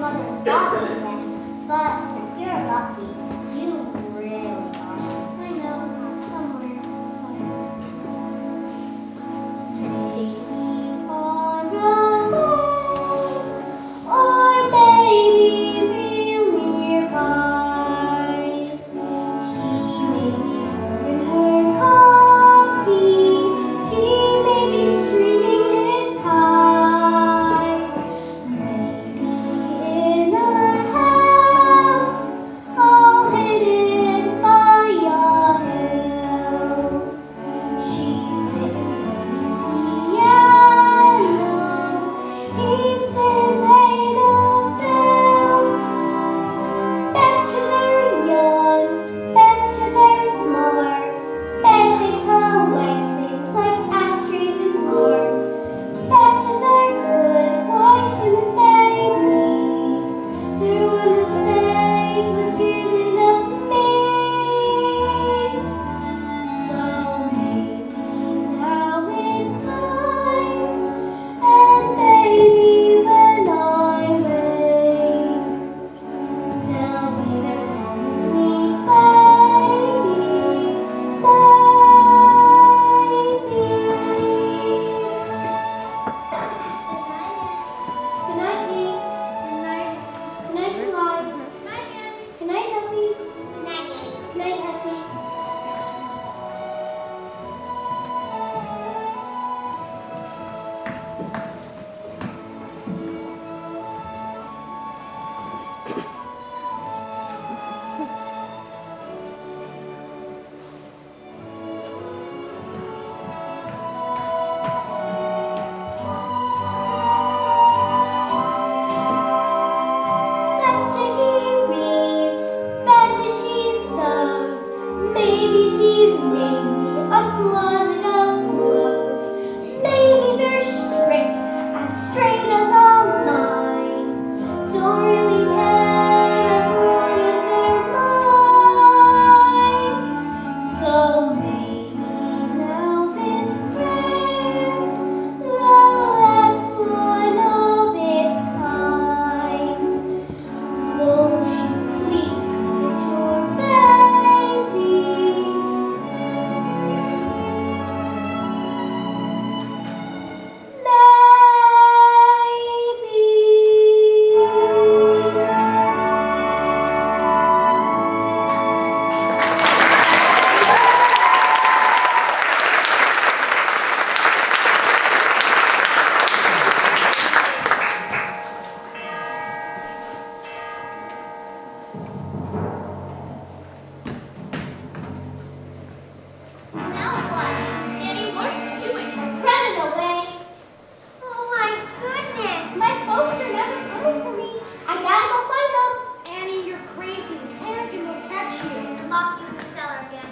mother bought me then. But if you're lucky, you really got it. I know, somewhere. Take me far away, or maybe real nearby. He may be pouring her coffee, she may be stringing his tie. Maybe in a house, all hidden by a hill. She's sitting playing piano, he's sitting playing a fiddle. Betcha they're young, betcha they're smart, bet they collect things like ashtrays and art. Betcha they're good, why shouldn't they be? Their one mistake was giving up me. So maybe now it's time, and maybe when I wake, they'll be there calling me baby, baby. Good night, Kate. Good night. Good night, July. Good night, Ann. Good night, Duffy. Good night, Annie. Good night, Tessie. Betcha he reads, betcha she sews. Maybe she's made me a closet of clothes. Maybe they're strict, as straight as a line. Don't really care as long as they're mine. So maybe now this prayer's the last one of its kind. Won't you please come get your baby? Now what? Annie, what are you doing? I'm running away. Oh my goodness. My folks are never coming for me. I gotta go find them. Annie, you're crazy. Harrigan will catch you and lock you in the cellar again.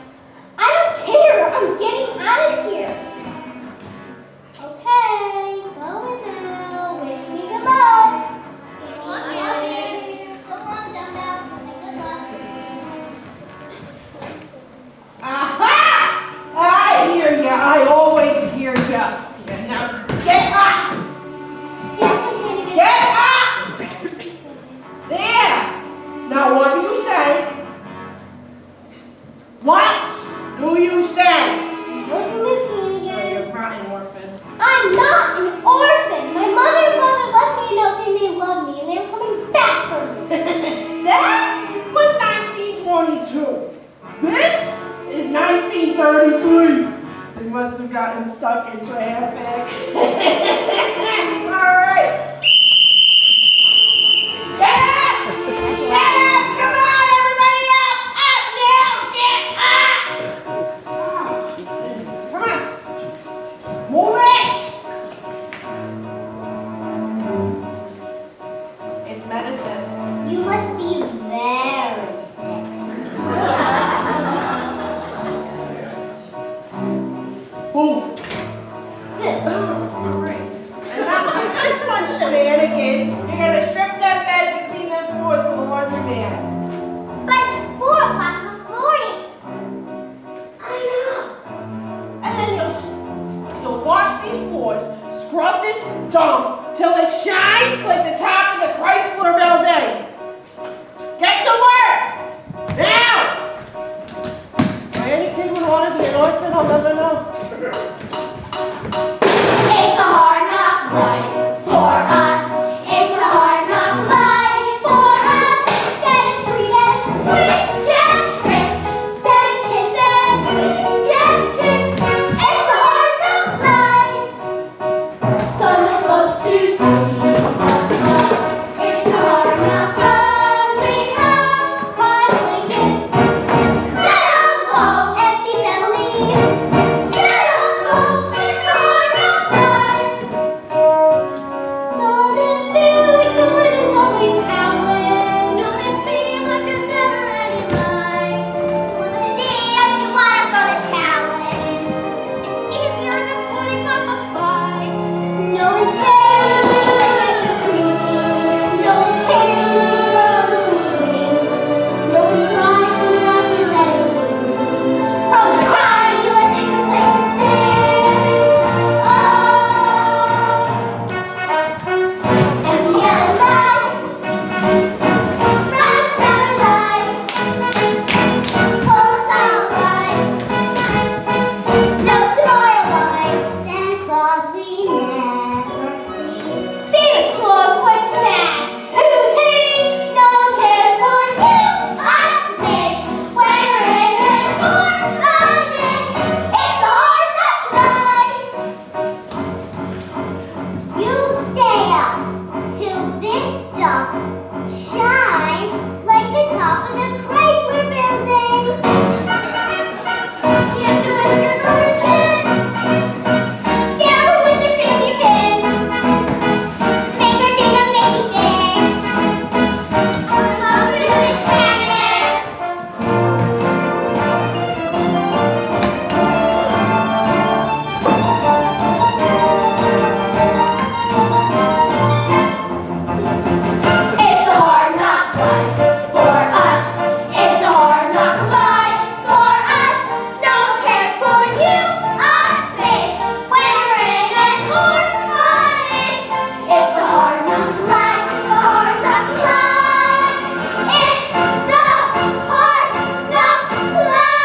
I don't care. I'm getting out of here. Okay, going now. Wish me good luck. Good luck, Annie. So long, Dumbbell. Good luck. Aha! I hear ya. I always hear ya. Yeah, now get up! Yes, Miss Hannigan. Get up! There! Now what do you say? What do you say? Look at Miss Oh, Hannigan. you're not an orphan. I'm not an orphan. My mother and father left me a note saying they love me and they were coming back for me. That was 1922. This is 1933. They must have gotten stuck in traffic. All right. Get up! Get up! Come on, everybody up! Up now! Get up! Come on. Move it! It's medicine. You must be very sick. Move. Good. All right. And now for this one, shenanigans, you're gonna strip them beds and clean them floors for the laundromat. But it's 4 o'clock in the morning. I know. And then you'll wash these floors, scrub this dump, till it shines like the top of the Chrysler Building. Get to work! Now! Why any kid would want to be an orphan, I'll never know. It's a hard knock life for us. It's a hard knock life for us. Getting treated, we get tricked. Getting kisses, we get kicked. It's a hard knock life. Coming close to sleep. It's a hard knock life. We have hard blankets. Styrofoam, empty bellies. Styrofoam, it's a hard knock life. Don't it feel like the wind is always howling? Don't it seem like there's never any light? What's the day that you wanna throw the towel in? It's easier than putting up a fight. No one's there to make you breathe. No one cares if you grow the string. No one tries to love you let it bleed. From the cry you let things place and say, oh. Empty yellow light, bright starlight, full sound light, no tomorrow light. Santa Claus we never see. Santa Claus, what's that? Who's he? No one cares for you. I snitch when you're in it for a niche. It's a hard knock life. You stay up till this dark shines like the top of the Chrysler Building. You have to rest your lower chin. Down with the sandy pin. Make her think I'm making thing. I'm over to Miss Hannigan. It's a hard knock life for us. It's a hard knock life for us. No one cares for you, us fish. When we're in an orphanage. It's a hard knock life. It's a hard knock life. It's the hard knock life.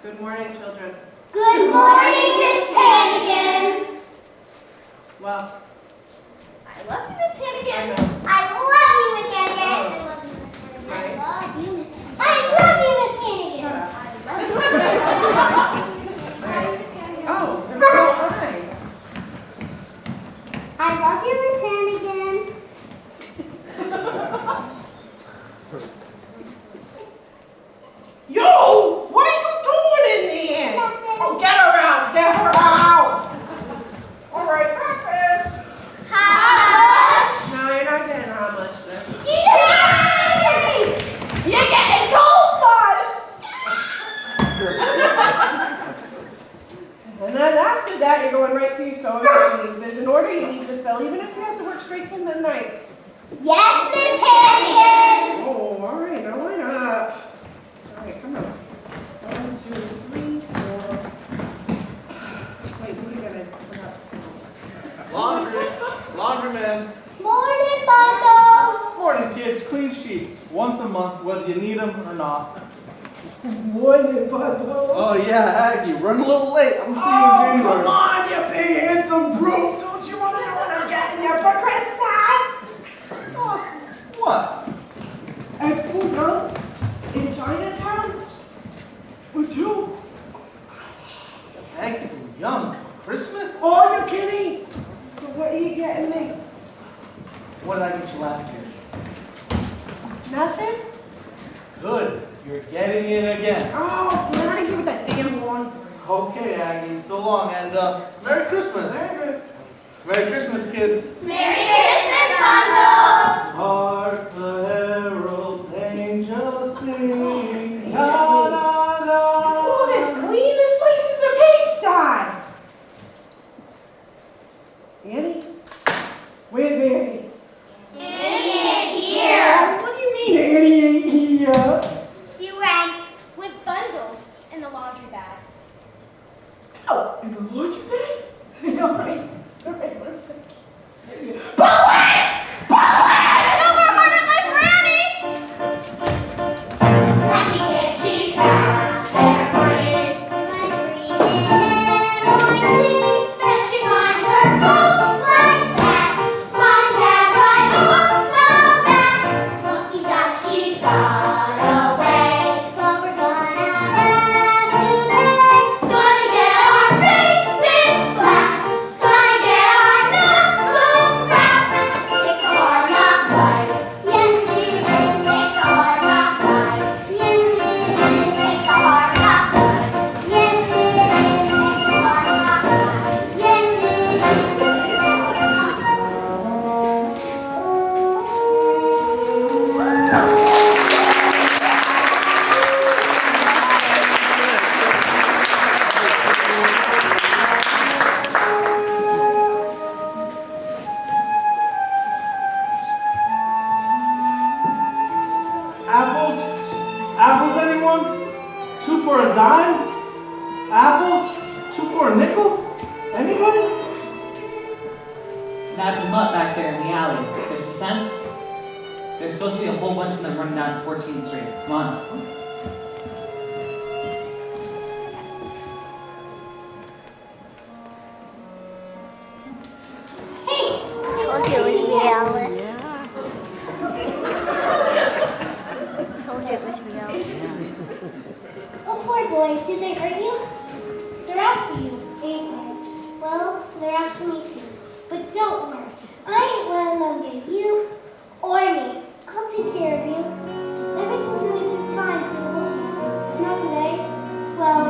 Good morning, children. Good morning, Miss Hannigan. Well, I love you, Miss I Hannigan. know. I love you, Miss Hannigan. Nice. I love you, Miss Hannigan. I love you, Miss Hannigan. Shut up. I love you. Oh, there's no eye. I love you, Miss Hannigan. Yo! What are you doing in there? Nothing. Oh, get her out! Get her out! All right, breakfast. Hush. No, you're not getting how much then. Yay! You're getting cold bars! And then after that, you're going right to your sewing machines. There's an order you need to fill, even if you have to work straight till midnight. Yes, Miss Hannigan. Oh, all right, now why not? All right, come on. 1, 2, 3, 4. Wait, what are you gonna put up? Laundryman. Morning, Bundles. Morning, kids. Clean sheets. Once a month, whether you need them or not. Morning, bundle. Oh, yeah, Aggie. Run a little late. I'm seeing Oh, January. come on, you big handsome brute. Don't you want to know what I'm getting you for Christmas? Oh, what? At Food in Chinatown? For 2? Aggie from Young for Christmas? Oh, you're kidding. So what are you getting me? What did I get you last year? Nothing? Good. You're getting it again. Oh, get out of here with that damn laundry. Okay, Aggie. So long, and Merry Christmas. Very good. Merry Christmas, kids. Merry Christmas, Bundles. Hark the herald angels sing. La, la, la. Oh, this clean. This place is a pigsty. In the laundry bag? All right, 1 second. Police! Police! No more hard on my granny! Lucky that she's found there free. Then she finds her folks like that. Mom and Dad right off the bat. Lucky that she's got away. But we're gonna have to pay. Gonna get our faces slapped. Gonna get our knuckles cracked. It's a hard knock life. Yes, it is. It's a hard knock life. Yes, it is. It's a hard knock life. Yes, it is. It's a hard knock life. Yes, it is. It's a hard knock life. Apples? Apples, anyone? 2 for a dime? Apples? 2 for a nickel? Anybody? That's a mutt back there in the alley. 50 cents? There's supposed to be a whole bunch of them running down 14th Street. Come on. Hey, told you it was me, Alan. Told you it was me, Alan. Oh, poor boy, did they hurt you? They're after you, ain't they? Well, they're after me too. But don't worry, I ain't letting them get you or me. I'll take care of you. Everything's going to be fine for the movies. If not today, well,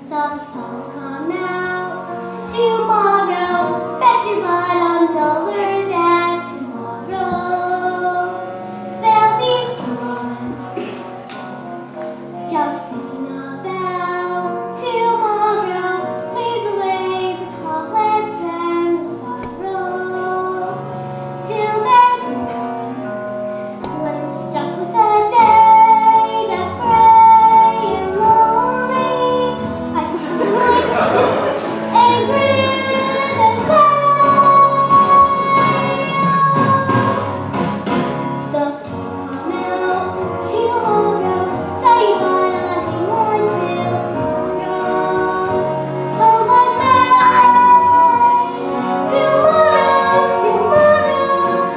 the sun will come out tomorrow. Bet your butt on dollar that tomorrow there'll be someone just thinking about tomorrow. Clears away the cobwebs and the sorrow till there's no one. When I'm stuck with a day that's gray and lonely, I just want and grin and say, the sun will come out tomorrow, so you gotta hang on till tomorrow. Hold my hand, tomorrow, tomorrow,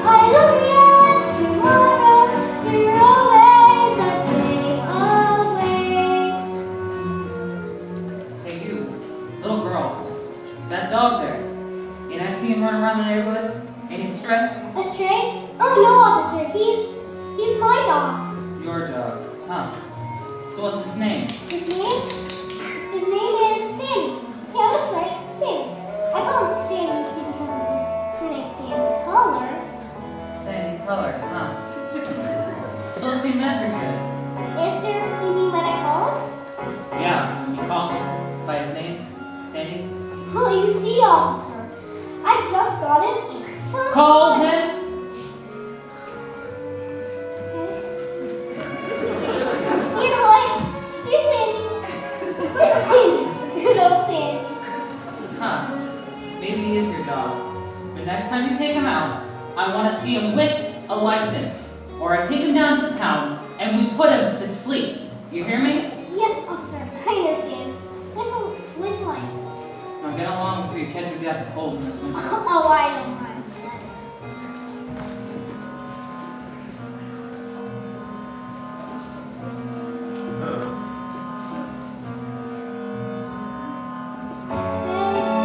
hallelujah, tomorrow, you're always a day away. Hey, you. Little girl. That dog there. Ain't I see him running around the neighborhood? Ain't he stray? A stray? Oh no, officer, he's my dog. Your dog. Huh. So what's his name? His name? His name is Sammy. Yeah, that's right, Sammy. I call him Sammy, you see, because of his pretty sandy color. Sandy color, huh? So let's see an answer to it. Answer, you mean when I call him? Yeah, you call him by his name? Sandy? Well, you see, officer, I just got him and some. Call him! You know what? Here's Sandy. It's Sandy. Good old Sandy. Huh. Maybe he is your dog. But next time you take him out, I want to see him with a license. Or I take him down to the pound and we put him to sleep. You hear me? Yes, officer, I understand. With license. Now get along before you catch your death cold in this winter. Oh, I don't mind.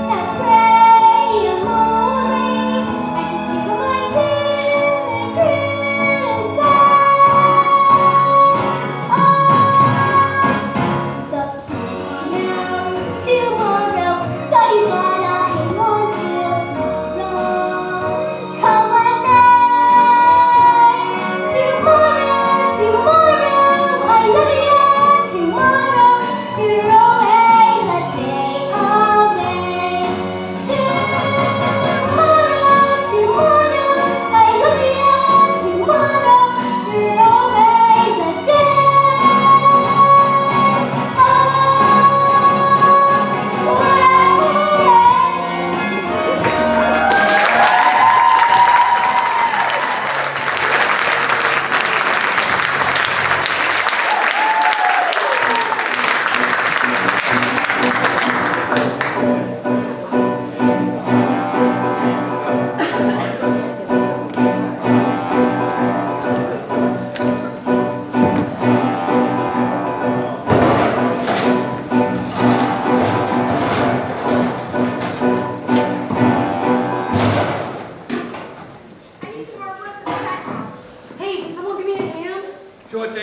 That's gray and lonely. I just tickle my chin and grin and sigh. The sun will come out tomorrow, so you gotta hang on till tomorrow.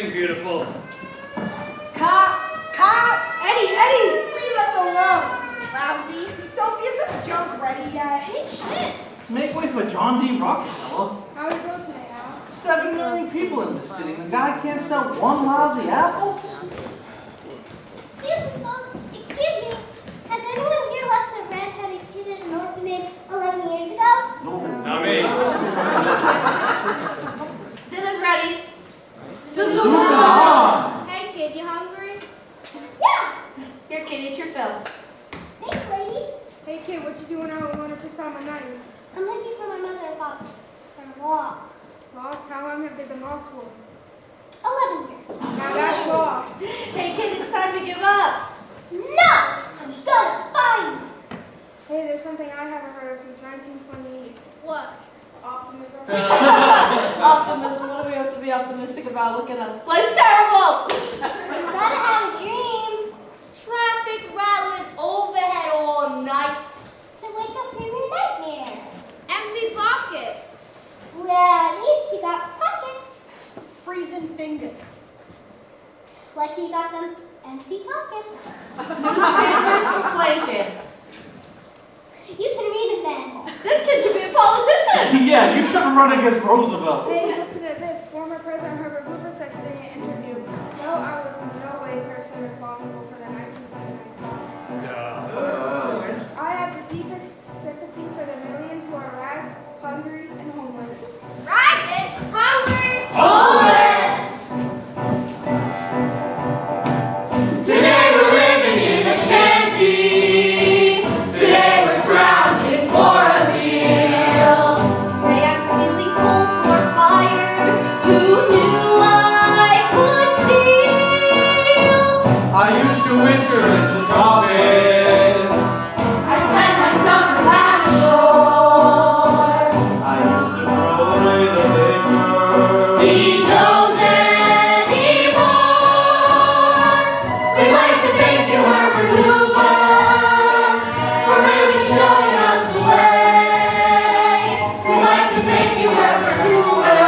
everything beautiful. Cops! Cops! Eddie! Leave us alone, lousy. Sophie, is this junk ready yet? Patience. Make way for John D. Rockefeller. How did it go today, Al? 7 million people in this city. The guy can't sell one lousy apple. Excuse me, folks. Excuse me. Has anyone here left a red-headed kid in an orphanage 11 years ago? Not me. Dinner's ready. Susan! Hey, kid, you hungry? Yeah. Here, kid, eat your fill. Thanks, lady. Hey kid, what you doing out alone at this time of night? I'm looking for my mother and father. They're lost. Lost? How long have they been lost for? 11 years. Now that's lost. Hey, kid, it's time to give up. No! I'm gonna find you. Hey, there's something I haven't heard of since 1928. What? Optimism. Optimism. What do we have to be optimistic about? Look at us. Life's terrible. You gotta have a dream. Traffic rattling overhead all night. To wake up from your nightmare. Empty pockets. Well, at least you got pockets. Freezing fingers. Like you got them empty pockets. Newspapers for blankets. You can read it then. This kid should be a politician. Yeah, you should run against Roosevelt. Hey, listen to this. Former President Herbert Hoover said today in an interview, no, I was in no way personally responsible for the 1929 slaughter. I have the deepest sympathy for the millions who are ragged, hungry, and homeless. Ragged, hungry, Today we're living in a shanty. Today we're scrounging for a meal. Today I'm stealing coal for fires. Who knew I could steal? I used to winter in the tropics. I spent my summers at the shore. I used to throw away the liquor. We don't anymore. We'd like to thank you, Herbert Hoover, for really showing us the way. We'd like to thank you, Herbert Hoover.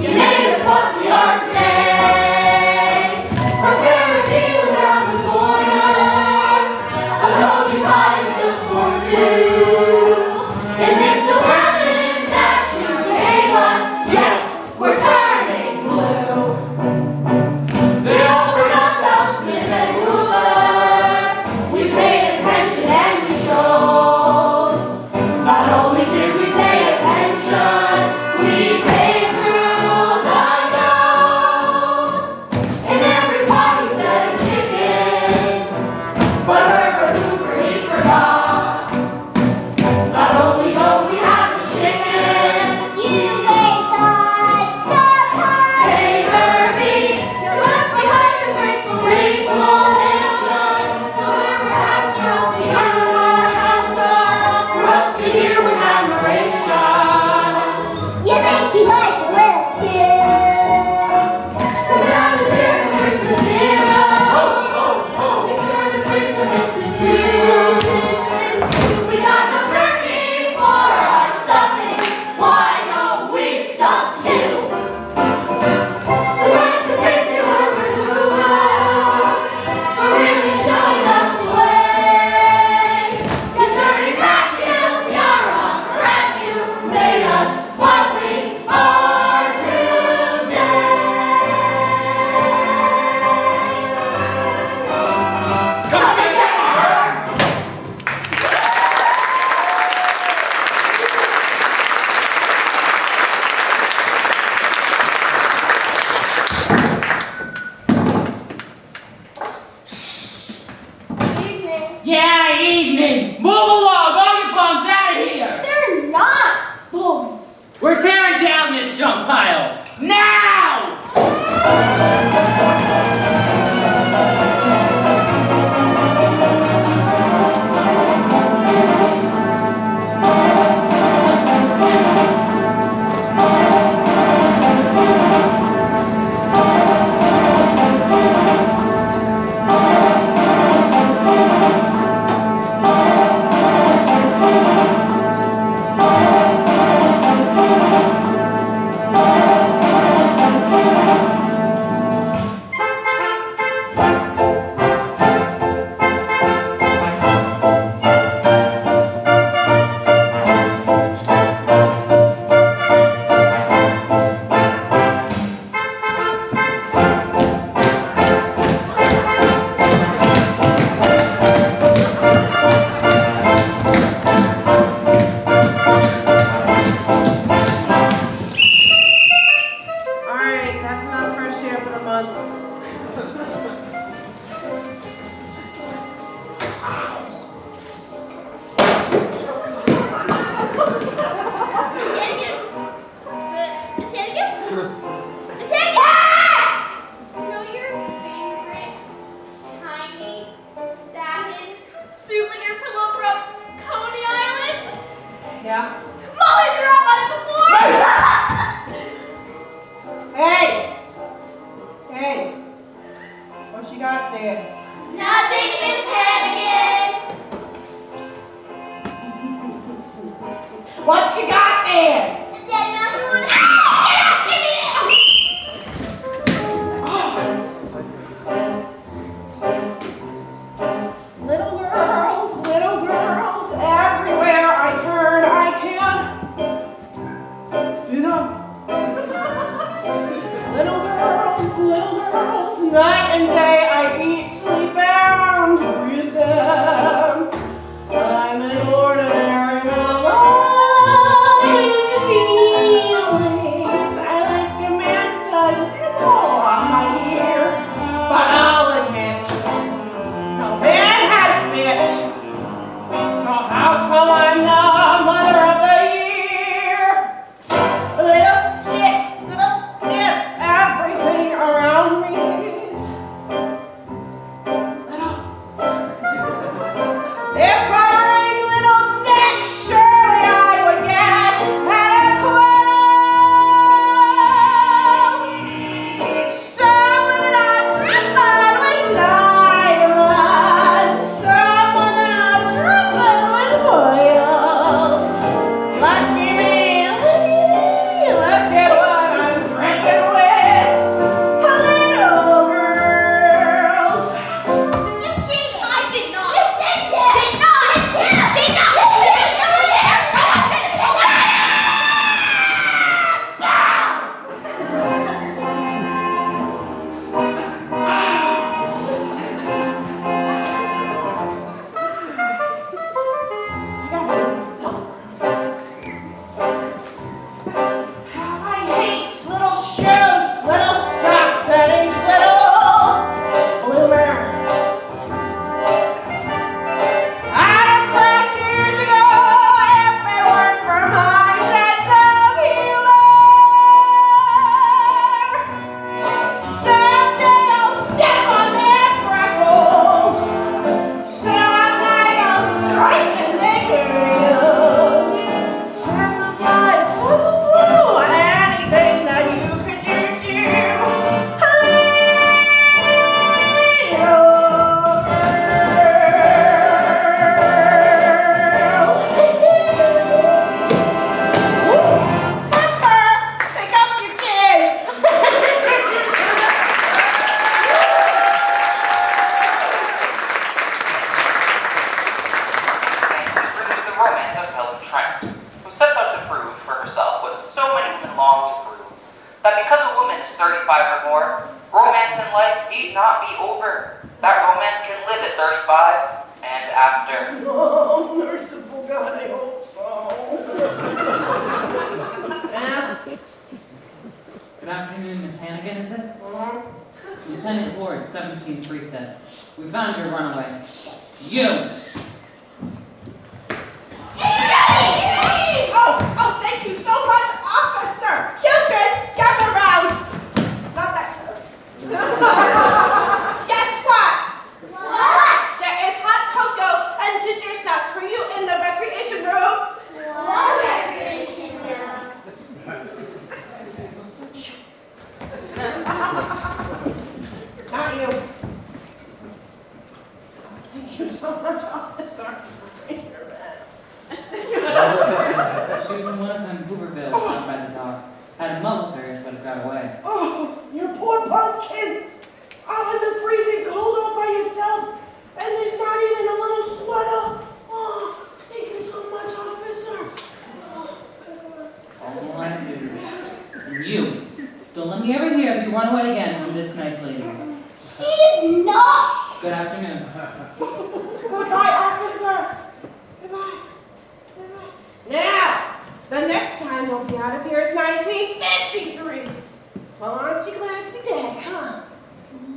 You made us what we are today. Prosperity was round the corner. enough fresh air for the month. Miss Hannigan? Miss Hannigan! You know your favorite tiny salmon soup in your pillow from Coney Island? Yeah? Molly threw up on it before! Hey! Hey! What you got there? Nothing, Miss Hannigan! What you got there? A dead mouse wound. Little girls, everywhere I turn, I can see them. Little girls, night and day, I eat, sleep, and breathe them. I'm an ordinary feelings. I like a man does on my ear, but I'll admit, no man has a bitch. So how come I'm the mother of the year? Little chicks, everything around me is little. If I wring little necks, surely I would get an acquittal. Someone that I tremble with diamonds, someone that I tremble with foils. Lucky me, look at what I'm drinking with. Little girls. You cheated! I did not! You did it! Did not! Did not! Did not! How I hate little shoes, little socks, and each little bloomer. I'd have cracked years ago if it weren't for my sense of humor. Someday I'll step on their freckles. Someday I'll straighten their curls. Send the floods, send the flu, anything that you could do to Pepper, pick up your kid. The romance of Helen Trent, who sets out to prove for herself what so many women long to prove, that because a woman is 35 or more, romance in life need not be over. That romance can live at 35 and after. Oh, merciful God, I hope so. Good afternoon, Miss Hannigan, is it? Lieutenant Ward, 17th Precinct. We found your runaway. You! Oh, thank you so much, officer. Children, gather round. Not that close. Guess what? What? There is hot cocoa and ginger snaps for you in the recreation room. What recreation room? Not you. Thank you so much, officer. Thank you, man. She was in one of them Hoovervilles out by the dock. Had a mutt with hers, but it got away. Oh, you poor pumpkin. Out in the freezing cold all by yourself, and there's not even a little sweater. Oh, thank you so much, officer. All I do. And you, don't let me ever hear of you run away again from this nice lady. She's not. Good afternoon. Goodbye, officer. Goodbye. Now, the next time we'll be out of here is 1953. Well, aren't you glad to be back, huh?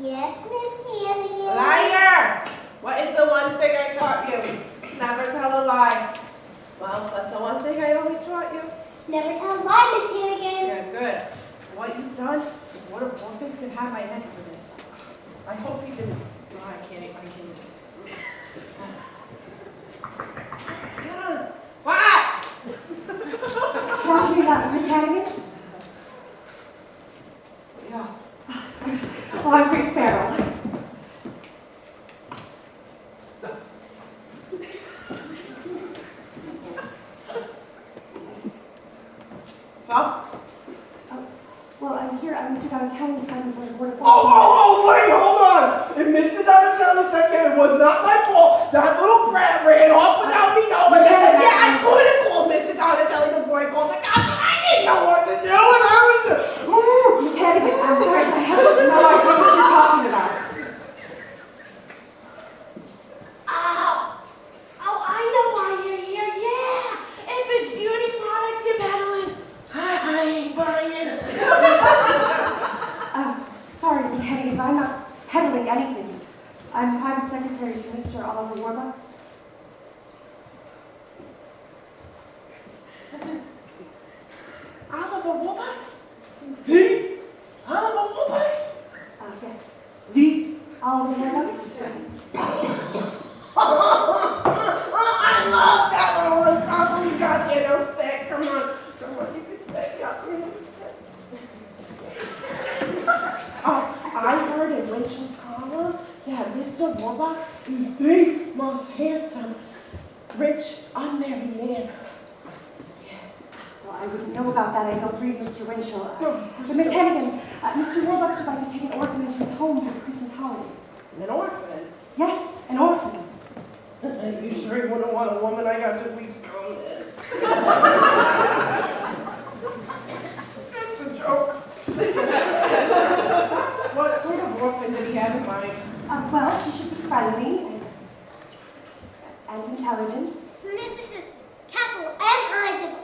Yes, Miss Hannigan. Liar! What is the one thing I taught you? Never tell a lie. Well, that's the one thing I always taught you. Never tell a lie, Miss Hannigan. Yeah, good. What you've done, the Board of Orphans can have my head for this. I hope you didn't. Oh, I can't just. Yeah. What? Talk to me about Miss Hannigan? Yeah. Oh, I'm Chris Sparrow. So? Well, I'm here. Mr. Donatelli decided to board of Oh, wait, hold on. If Mr. Donatello said it was not my fault, that little brat ran off without me knowing it. And yeah, I could have called Mr. Donatelli before I called the cops, but I didn't know what to do, and I was Miss Hannigan, I'm sorry. I have no idea what you're talking about. Oh, I know why you're here, yeah. If it's beauty products you're peddling, I ain't buying. Sorry, Miss Hannigan, but I'm not peddling anything. I'm private secretary to Mr. Oliver Warbucks. Oliver Warbucks? The Oliver Warbucks? Yes. The Oliver Warbucks? I love that little ensemble you got there. Don't say, come on, you can say, yeah. I heard in Rachel's column that Mr. Warbucks is the most handsome, rich, unmarried man. Well, I wouldn't know about that. I don't read Mr. Winchell. But Miss Hannigan, Mr. Warbucks would like to take an orphan into his home for the Christmas holidays. An orphan? Yes, an orphan. You sure you wouldn't want a woman I got 2 weeks ago then? It's a joke. What sort of orphan did he have in mind? Well, she should be friendly and intelligent. Mississippi. Capital M-I-S-S-I-S-I-P-I.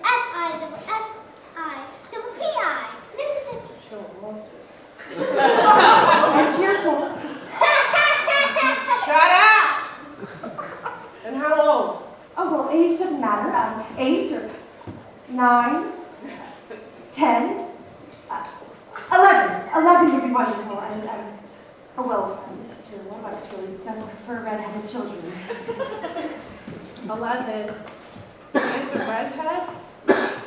Mississippi. Chills lost it. And cheerful. Shut up! And how old? Oh, well, age doesn't matter. 8 or 9, 10, 11. 11 would be wonderful. And, oh, well, Mr. Warbucks really does prefer red-headed children. 11. And a redhead?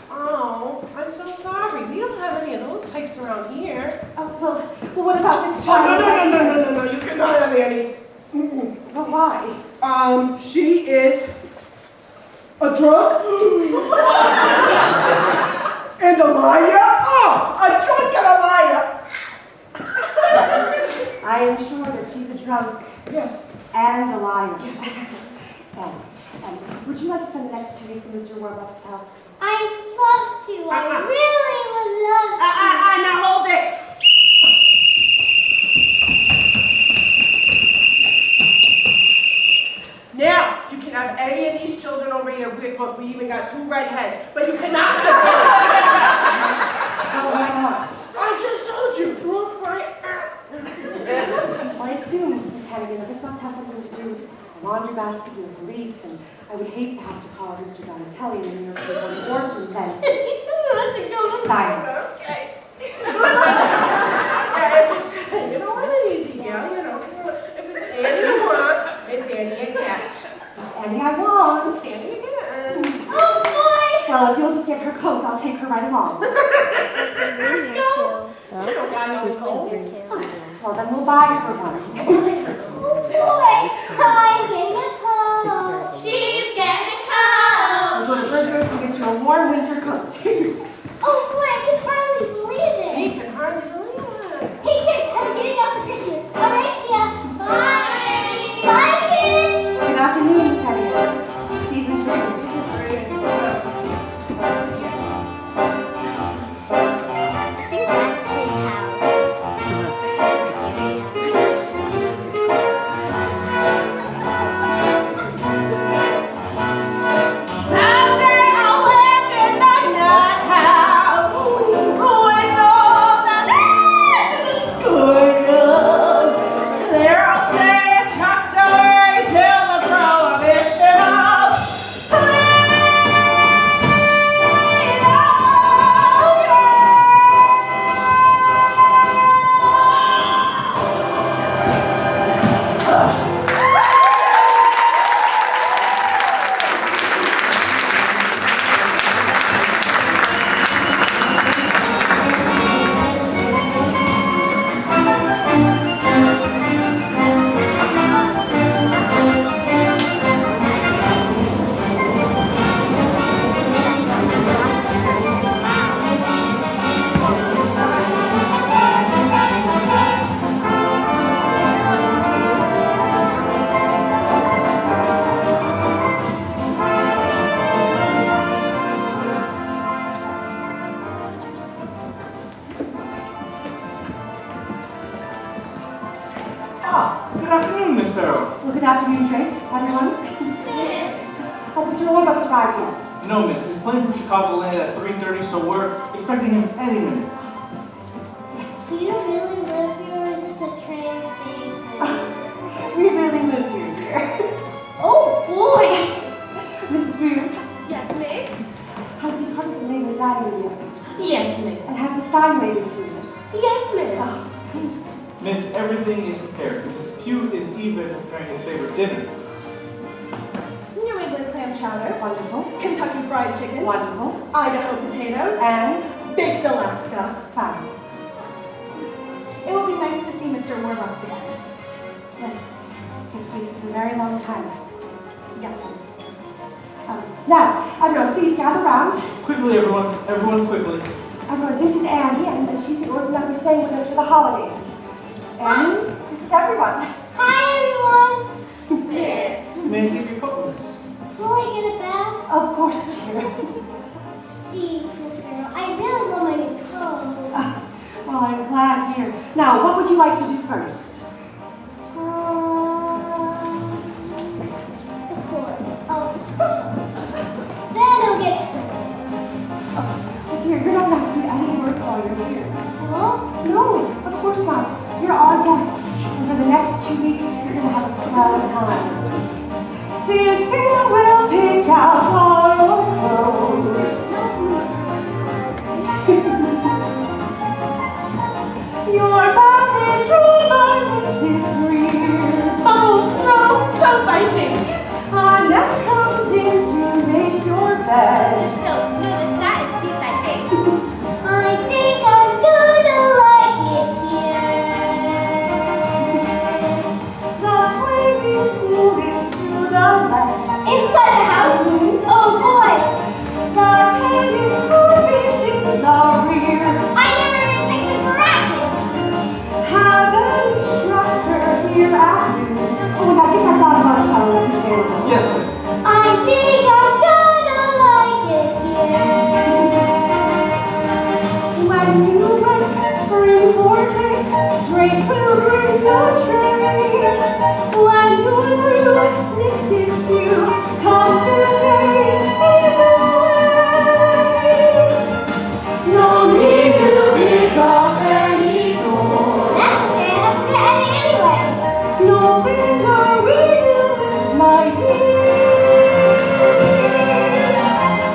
Oh, I'm so sorry. We don't have any of those types around here. Oh, well, what about this Oh, child? no. You cannot have any. Well, why? She is a drunk and a liar. Oh, a drunk and a liar. I am sure that she's a drunk Yes. and a liar. Yes. And would you like to spend the next 2 weeks at Mr. Warbucks' house? I'd love to. I really would love to. Now hold it. Now, you can have any of these children over here. Look, we even got 2 redheads, but you cannot have Oh, why not? I just told you. Look right Well, I assume, Miss Hannigan, that this must have something to do with the laundry basket and the police, and I would hate to have to call Mr. Donatelli and the New York State Board of Orphans and silence. Okay. Yeah, if it's, you know what, an easy gal, you know. If it's Andy you want, it's Andy again. It's Andy I want. It's Andy again. Oh, boy. Well, if you'll just get her coat, I'll take her right along. You don't got no cold. Well, then we'll buy her one. Oh, boy. I'm getting a cold. She's getting a cold. We'll go to Burgers and get you a warm winter coat. Oh, boy. I can hardly believe it. He can hardly believe it. Hey, kids. I'm getting off for Christmas. All right, see ya. Bye. Bye, kids. Good afternoon, Miss Hannigan. Season 3. I think that's his house. Someday I'll wake in the night. Farrell. Well, good afternoon, Drake, everyone. Yes. Has Mr. Warbucks arrived yet? No, miss. His plane from Chicago landed at 3:30, so we're expecting him any minute. So you don't really live here, or is this a train station? We really live here, dear. Oh boy! Mrs. Greer, Yes, miss? has the apartment been laid in the dining room yet? Yes, miss. And has the stein made into it? Yes, miss. Oh, good. Miss, everything is prepared. Mrs. Pugh is even preparing his favorite dinner. New England clam chowder, Wonderful. Kentucky fried chicken, Wonderful. Idaho potatoes, And baked Alaska. fine. It will be nice to see Mr. Warbucks again. Yes, 6 weeks is a very long time. Yes, miss. Now, everyone, please gather round. Quickly, everyone. Everyone, quickly. Everyone, this is Annie, and she's the orphan that will be staying with us for the holidays. Annie, this is everyone. Hi everyone! Miss. May I take your coat, miss? Will I get a bath? Of course, dear. Gee, Miss Farrell, I really love my new coat. Well, I'm glad, dear. Now, what would you like to do first? The floors. I'll scrub. Then I'll get sprinkled. Oh, dear, you're not going to have to do any work while you're here. Well, No, of course not. You're our guest. And for the next 2 weeks, you're going to have a swell time. Sissy will pick out all your clothes. Your bath is ruled by Mrs. Greer. Bubbles, no, soap, I think. Annette comes in to make your bed. silk, no, the satin sheets, I think. I think I'm gonna like it here. The swimming pool is to the left. Inside the house? Oh boy! The tennis court is in the rear. I never even picked a racket! Have an instructor here at noon. Oh, now get that dog lunch hour available. Yes, miss. I think I'm gonna like it here. When you wake, bring for drink. Drink will bring the tray. When you're through, Mrs. Pugh comes to take it away. No need to pick up any door. That's okay, I haven't got any anyway. No finger will lift, my dear.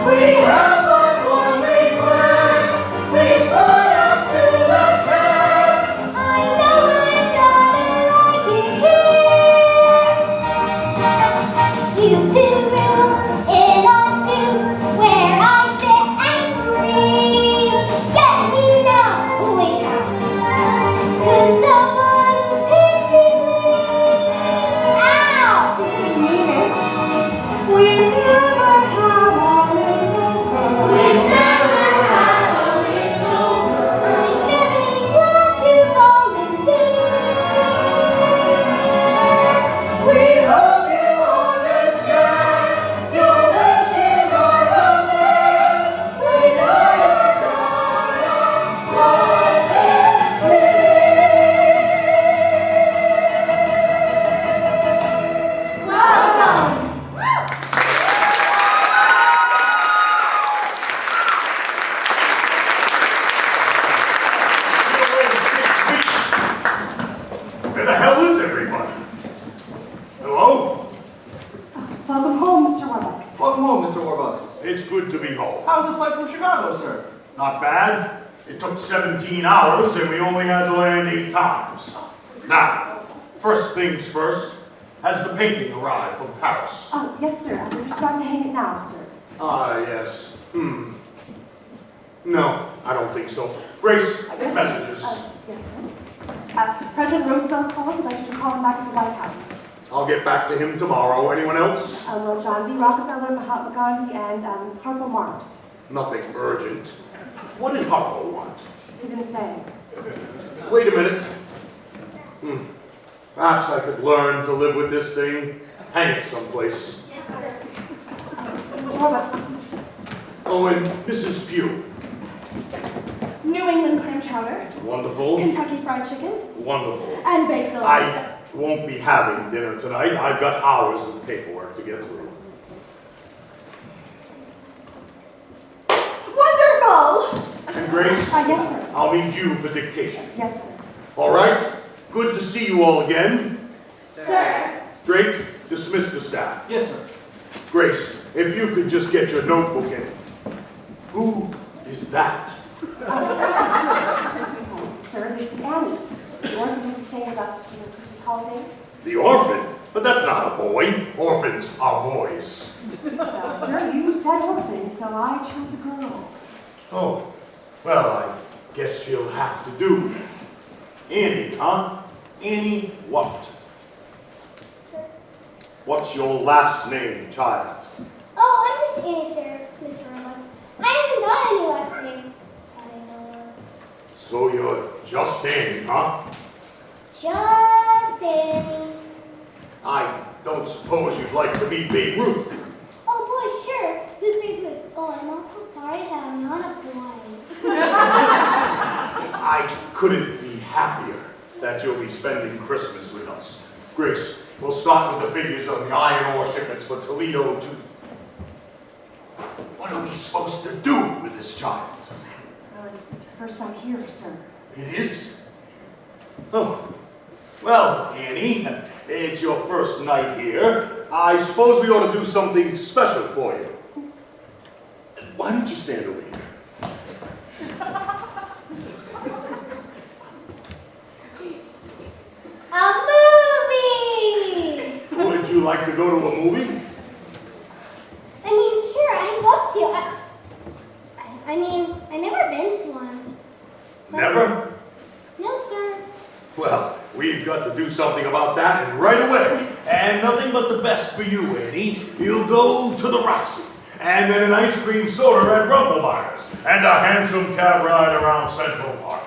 We have but one request. Please put us to the test. I know I'm gonna like it here. Used to room in on two, where I sit and freeze. Get me now, wait now. Could someone please me, please? Ow! We've never had a little girl. We've never had a little girl. I'm very glad to volunteer. We hope you understand. Your wishes are obeyed. We know you're gonna like it here. Welcome. Where the hell is everybody? Hello? Welcome home, Mr. Warbucks. Welcome home, Mr. Warbucks. It's good to be home. How was the flight from Chicago, sir? Not bad. It took 17 hours and we only had to land 8 times. Now, first things first, has the painting arrived from Paris? Oh, yes, sir. We're just about to hang it now, sir. Ah, yes. No, I don't think so. Grace, Yes, messages. Yes, sir. President Roosevelt called. We'd like you to call him back at the White House. I'll get back to him tomorrow. Anyone else? Well, John D. Rockefeller, Mahatma Gandhi, and Harpo Marx. Nothing urgent. What did Harpo want? He didn't say. Wait a minute. Perhaps I could learn to live with this thing. Hang it someplace. Mr. Warbucks, this is... Oh, and Mrs. Pugh. New New England clam chowder, Wonderful. Kentucky fried chicken, Wonderful. and baked delights. I won't be having dinner tonight. I've got hours of paperwork to get through. Wonderful! And Grace, Yes, sir. I'll need you for dictation. Yes, sir. All right? Good to see you all again. Sir. Drake, dismiss the staff. Yes, sir. Grace, if you could just get your notebook in. Who is that? Sir, this is Annie. The orphan who will stay with us for the Christmas holidays. The orphan? But that's not a boy. Orphans are boys. Sir, you said orphan, so I chose a girl. Oh, well, I guess she'll have to do. Annie, huh? Annie what? Sir. What's your last name, child? Oh, I'm just Annie, sir, Mr. Roberts. I haven't got any last name. I know of. So you're just Annie, huh? Just Annie. I don't suppose you'd like to be Babe Ruth. Oh boy, sure. Who's Babe Ruth? Oh, I'm also sorry that I'm not a boy. I couldn't be happier that you'll be spending Christmas with us. Grace, we'll start with the figures on the iron ore shipments for Toledo to... What are we supposed to do with this child? Well, it's her first time here, sir. It is? Oh. Well, Annie, it's your first night here. I suppose we ought to do something special for you. Why don't you stand over here? A movie! Would you like to go to a movie? I mean, sure, I'd love to. I mean, I've never been to one. Never? No, sir. Well, we've got to do something about that, and right away. And nothing but the best for you, Annie. You'll go to the Roxy, and then an ice cream soda at Rumpelmeyer's, and a handsome cab ride around Central Park.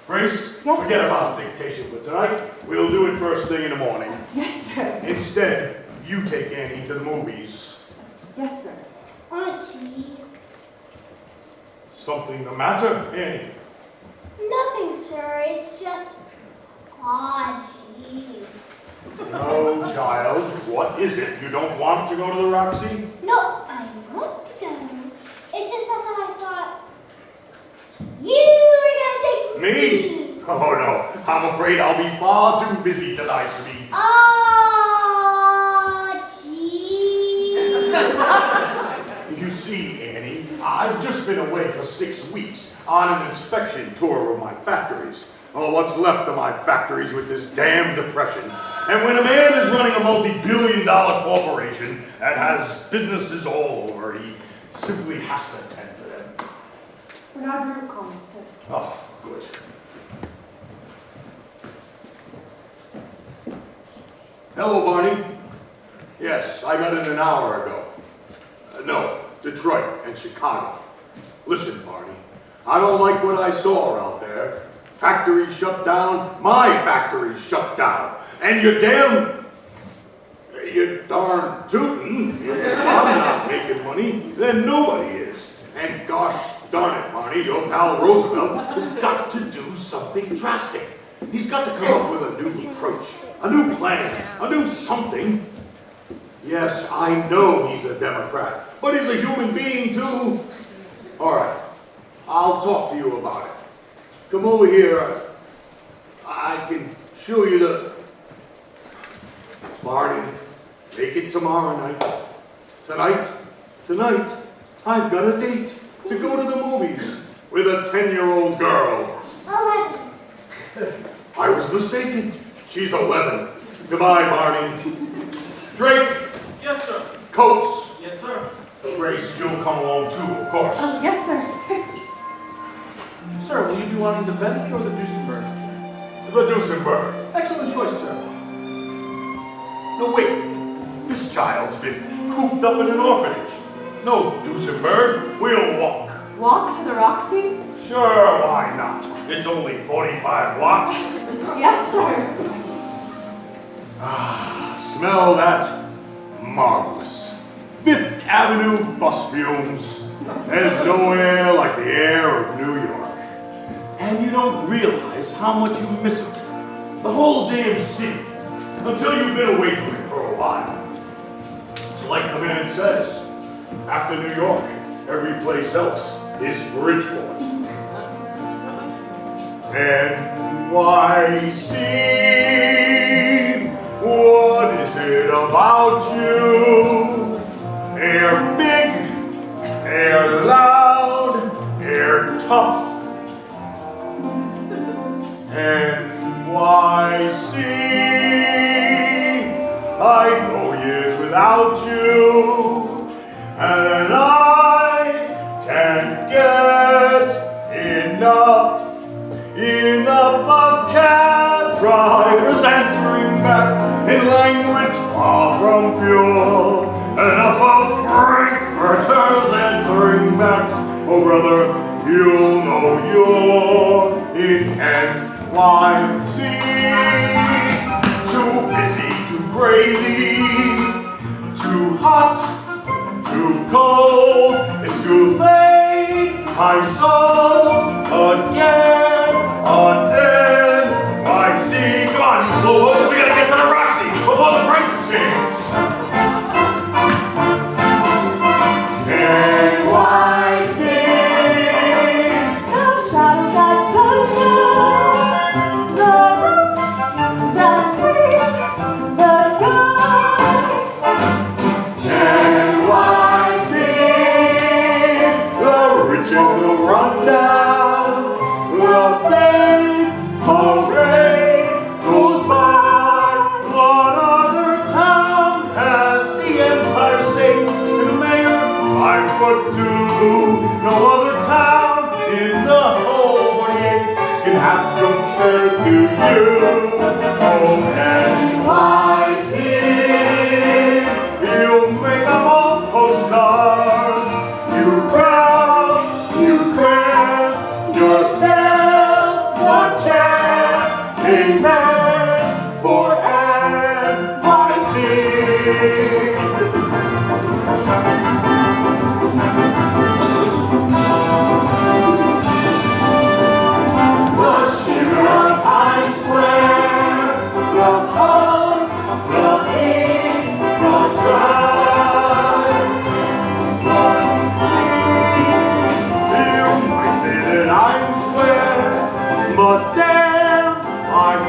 Grace, Yes, forget sir. about dictation for tonight. We'll do it first thing in the morning. Yes, sir. Instead, you take Annie to the movies. Yes, sir. Oh, gee. Something the matter, Annie? Nothing, sir. It's just... Aw, gee. No, child. What is it? You don't want to go to the Roxy? No, I want to go. It's just something I thought... You were gonna take Me? Oh no, I'm afraid I'll be far too busy tonight to be. Aw, gee. You see, Annie, I've just been away for 6 weeks on an inspection tour of my factories. Oh, what's left of my factories with this damn depression. And when a man is running a multi-billion-dollar corporation that has businesses all over, he simply has to tend to them. Bernard Root calling, sir. Oh, good. Hello, Barney. Yes, I got in an hour ago. No, Detroit and Chicago. Listen, Barney, I don't like what I saw out there. Factories shut down, my factory's shut down. And you're darn tootin'. If I'm not making money, then nobody is. And gosh darn it, Barney, your pal Roosevelt has got to do something drastic. He's got to come up with a new approach, a new plan, a new something. Yes, I know he's a Democrat, but he's a human being too. All right, I'll talk to you about it. Come over here. I can show you the... Barney, make it tomorrow night. Tonight, I've got a date to go to the movies with a 10-year-old girl. 11. I was mistaken. She's 11. Goodbye, Barney. Drake, Yes, sir. Coates. Yes, sir. Grace, you'll come along too, of course. Oh, yes, sir. Sir, will you be wanting the Bentley or the Duesenberg? The Duesenberg. Excellent choice, sir. No, wait. This child's been cooped up in an orphanage. No Duesenberg. We'll walk. Walk to the Roxy? Sure, why not? It's only 45 blocks. Yes, sir. Smell that? Marvelous. Fifth Avenue bus fumes. There's no air like the air of New York. And you don't realize how much you miss it. The whole damn city. Until you've been away from it for a while. It's like the man says. After New York, every place else is Bridgeport. NYC, what is it about you? They're big, they're loud, they're tough. NYC, I go years without you, and I can't get enough of cab drivers answering back in language far from pure. Enough of frankfurters answering back. Oh brother, you'll know you're in NYC. Too busy, too crazy, too hot, too cold. It's too late. I'm so again on NYC. Come on, you slow hooks. We gotta get to the Roxy before the prices change. NYC. The shadows at sunshine, the roots, the street, the sky. NYC. The rich and the rundown, the big parade goes by. What other town has the Empire State and the mayor 5'2"? No other town in the whole 48 can have compared to you. Oh, NYC, you make them all postcards. You proud, you grand, you're still the champion man for NYC. The shiver of Times Square, the coast, the east, the drive. You might say that I'm square, but damn, I'm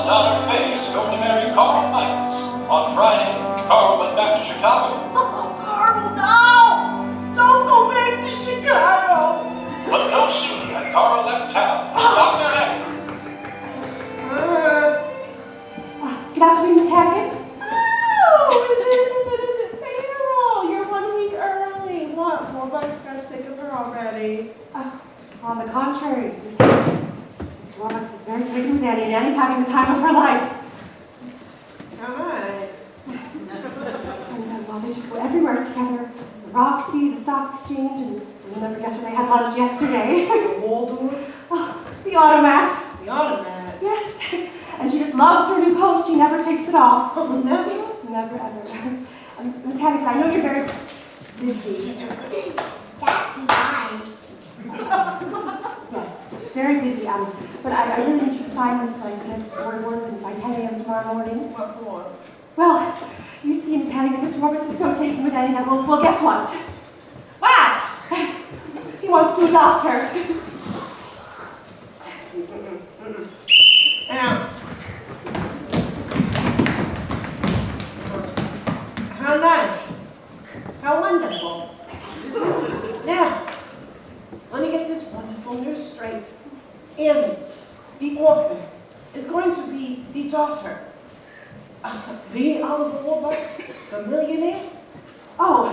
Carl's daughter Faye is going to marry Carl Michaels. On Friday, Carl went back to Chicago. Oh, Carl, no! Don't go back to Chicago! But no sooner had Carl left town than Dr. Andrew. Good afternoon, Miss Hackett. Oh, is it payroll? You're 1 week early. What? Warbucks got sick of her already. On the contrary, Miss Warbucks is very taken with Annie, and Annie's having the time of her life. Nice. And well, they just go everywhere together. The Roxy, the Stock Exchange, and you'll never guess where they had lunch yesterday. The Waldorf? Oh, the Automat. The Automat? Yes. And she just loves her new coat. She never takes it off. Oh, never? Never, ever. Miss Hackett, I know you're very busy. That's mine. Yes, it's very busy. But I really need you to sign this next board work by 10 a.m. tomorrow morning. What for? Well, you see, Miss Hackett, Mr. Roberts is so taken with Annie that well, guess what? What? He wants to adopt her. Now, how nice. How wonderful. Now, let me get this wonderful news straight. Annie, the orphan, is going to be the daughter of the Oliver Warbucks, the millionaire. Oh,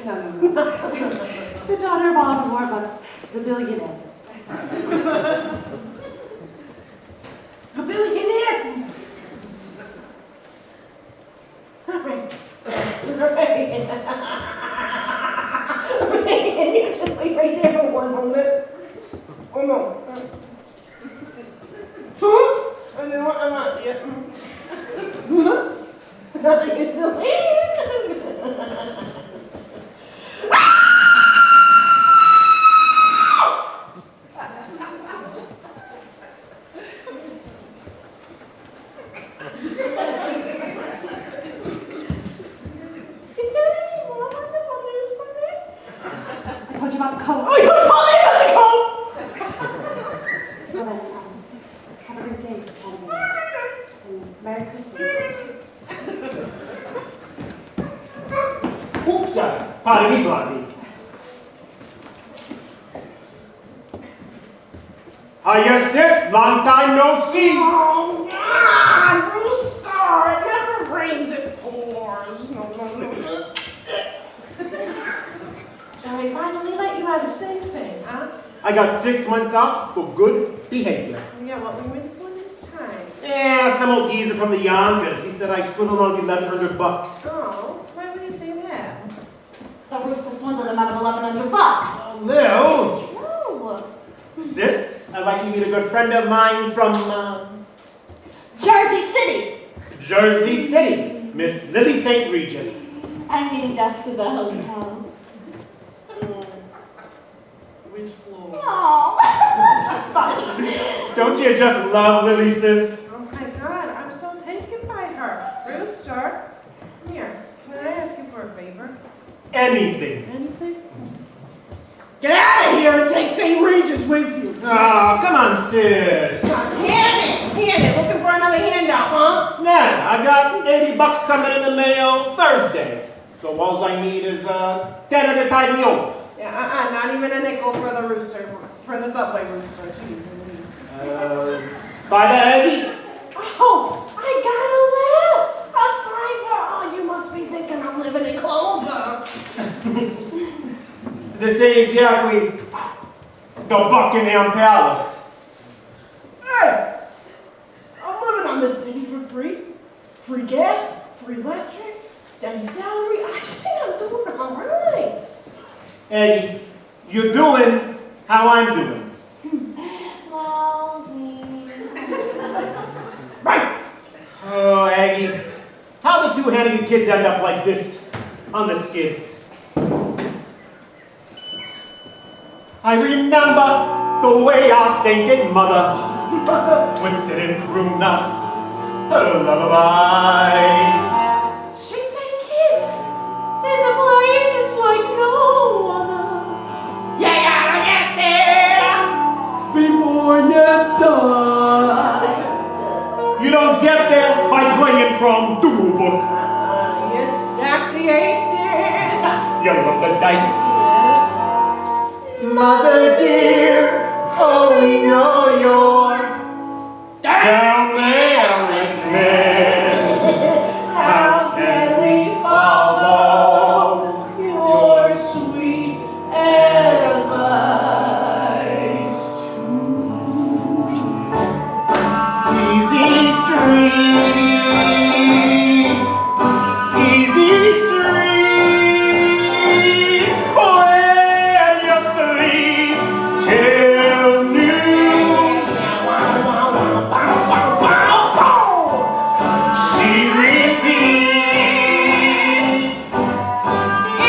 no. The daughter of Oliver Warbucks, the billionaire. A billionaire! Right. Wait right there for 1 moment. Oh no. Huh? I know what I'm not yet. Nothing is delayed. I told you about the coat. Oh, you told me about the coat! Well, then, have a good day, Saturday. And Merry Christmas. Oops, pardon me, Blondie. Hiya, sis. Long time no see. Oh, God, Rooster, it never rains, it pours. No. Shall we finally let you out of Sing Sing, huh? I got 6 months off for good behavior. Yeah, what we went for this time. Yeah, some old geezer from the Yonkers. He said I swindled on $1,100. Oh, why would you say that? The rooster swindled him out of $1,100. Oh, no. No. Sis, I'd like you to meet a good friend of mine from, Jersey City. Jersey City. Miss Lily St. Regis. I'm meeting Beth to the hotel. Which floor? Oh, that's just funny. Don't you just love Lily, sis? Oh my God, I'm so taken by her. Rooster, here, can I ask you for a favor? Anything. Anything? Get out of here and take St. Regis with you. Oh, come on, sis. Hand it. Looking for another handout, huh? Nah, I got $80 coming in the mail Thursday. So all I need is $10 to tide me over. Yeah, not even a nickel for the rooster, for the Subway rooster. Jeez Louise. By the Aggie? Oh, I got a fiver. Oh, you must be thinking I'm living in Clover. This ain't exactly the Buckingham Palace. Hey, I'm living on this city for free. Free gas, free electric, steady salary. I think I'm doing all right. Aggie, you're doing how I'm doing. Lousy. Right. Oh, Aggie, how the two Hannigan kids end up like this on the skids? I remember the way our sainted mother would sit and croon us her lullaby. She said, kids, there's a place that's like no other. You gotta get there before you die. from the rule book. You stack the aces. You love the dice. Mother dear, oh, we know you're down there listening. How can we follow your sweet advice to Easy Street, Easy Street, where you sleep till noon. She repeats,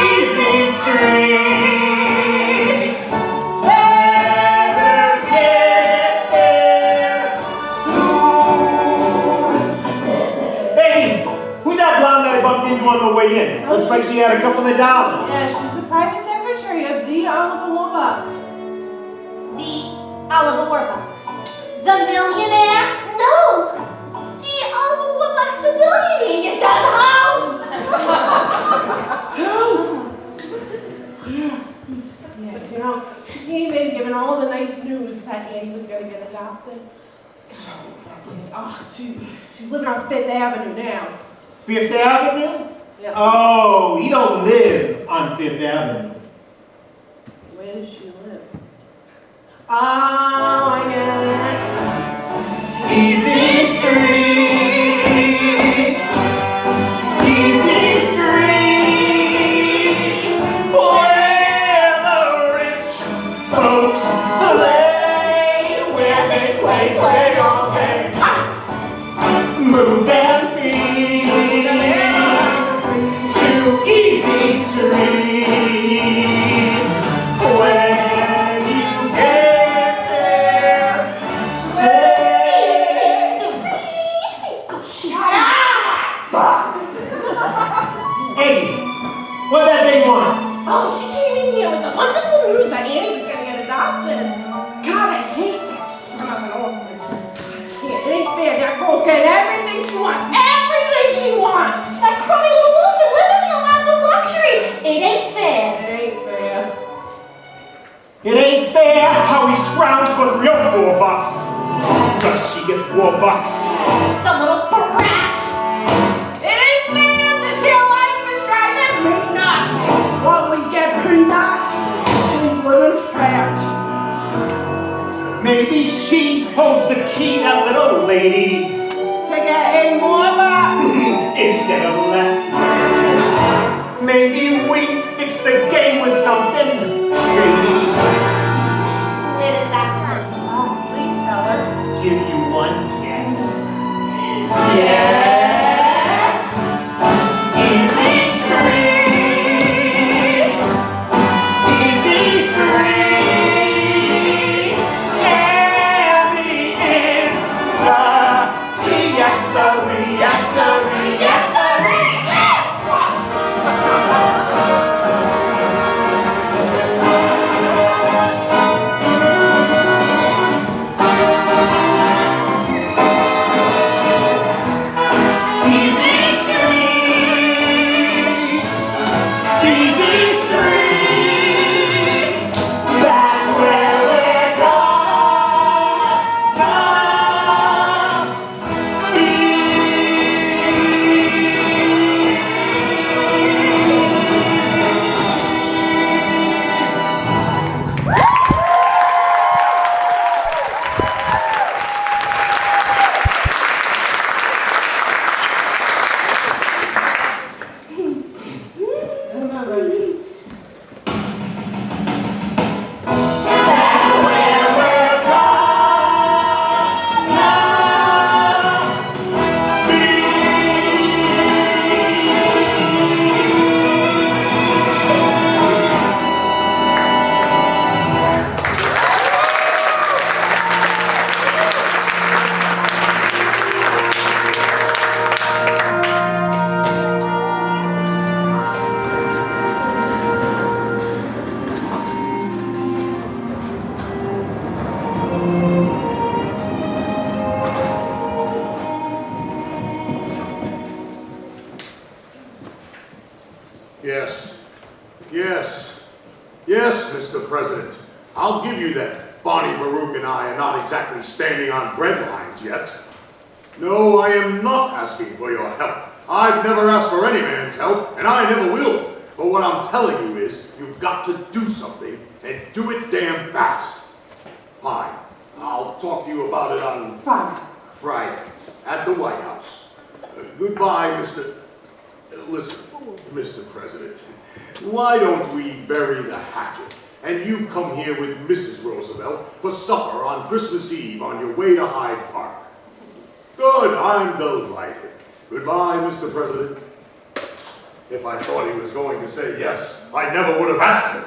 Easy Street, better get there soon. Hey, who's that blonde that I bumped into on the way in? Looks like she had a couple of dollars. Yeah, she's the private secretary of the Oliver Warbucks. The Oliver Warbucks. The millionaire? No! The Oliver Warbucks, the billionaire, you dumb hoe! Yeah, you know, she came in giving all the nice news that Annie was going to get adopted. Oh, she's living on Fifth Avenue now. Fifth Avenue? Yeah. Oh, he don't live on Fifth Avenue. Where does she live? Oh, I get it. Easy Street, Easy Street, where the rich folks play, where they play all day. Move their feet to Easy Street. When you get there, stay. Shut up! Hey, what that big one? Oh, she came in here with the wonderful news that Annie was going to get adopted. God, I hate that son of an orphan. It ain't fair. That girl's getting everything she wants. Everything she wants. That crummy little orphan living in a lap of luxury. It ain't fair. It ain't fair. It ain't fair how we scrounge for $3 or $4. But she gets $4. The little brat. It ain't fair. This here life is driving me nuts. What we get peanuts. She's living fat. Maybe she holds the key, that little lady, To get in more bucks. instead of less. Maybe we fix the game with something shady. Where does that come from? Please tell her. Give you one guess. Yes. Easy Street, Easy Street, Abby is the key. Yes, sirree, yes, sirree, yes, sirree. Easy Street, Easy Street, that's where we're gonna be. That's where we're gonna be. Yes. Yes. Yes, Mr. President. I'll give you that Bonnie Baruch and I are not exactly standing on bread lines yet. No, I am not asking for your help. I've never asked for any man's help, and I never will. But what I'm telling you is, you've got to do something, and do it damn fast. Fine. I'll talk to you about it on Friday at the White House. Goodbye, Listen, Mr. President. Why don't we bury the hatchet, and you come here with Mrs. Roosevelt for supper on Christmas Eve on your way to Hyde Park? Good, I'm delighted. Goodbye, Mr. President. If I thought he was going to say yes, I never would have asked him.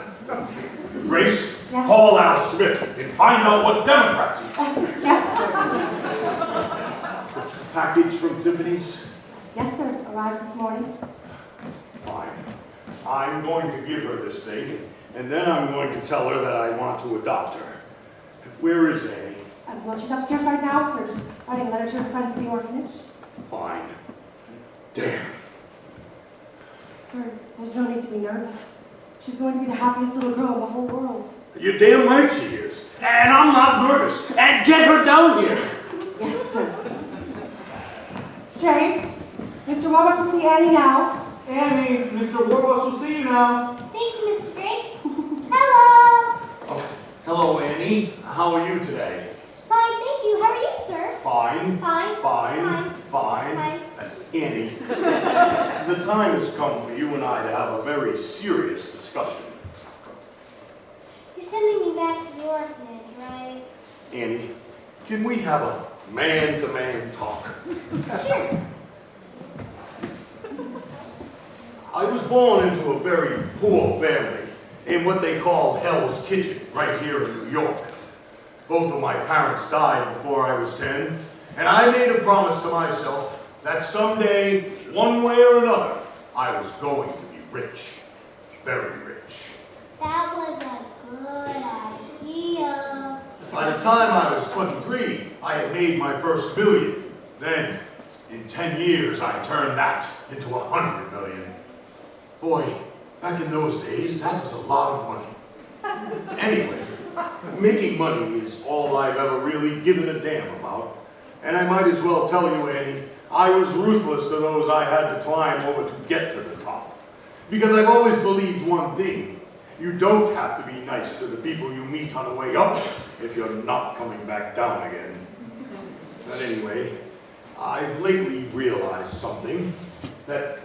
Grace, call Al Smith and find out what Democrats eat. Yes, sir. Package from Tiffany's? Yes, sir. Arrived this morning. Fine. I'm going to give her this thing, and then I'm going to tell her that I want to adopt her. Where is Annie? Well, she's upstairs right now, sir. Just writing a letter to her friends at the orphanage. Fine. Damn. Sir, there's no need to be nervous. She's going to be the happiest little girl in the whole world. You're damn right she is. And I'm not nervous. And get her down here. Yes, sir. Jerry, Mr. Warbucks will see Annie now. Annie, Mr. Warbucks will see you now. Thank you, Mr. Drake. Hello. Oh, hello, Annie. How are you today? Fine, thank you. How are you, sir? Fine. Fine. Fine. Fine. Annie, the time has come for you and I to have a very serious discussion. You're sending me back to the orphanage, right? Annie, can we have a man-to-man talk? Sure. I was born into a very poor family in what they call Hell's Kitchen, right here in New York. Both of my parents died before I was 10, and I made a promise to myself that someday, one way or another, I was going to be rich. Very rich. That was a good idea. By the time I was 23, I had made my first million. Then, in 10 years, I turned that into 100 million. Boy, back in those days, that was a lot of money. Anyway, making money is all I've ever really given a damn about. And I might as well tell you, Annie, I was ruthless to those I had to climb over to get to the top. Because I've always believed one thing. You don't have to be nice to the people you meet on the way up if you're not coming back down again. But anyway, I've lately realized something, that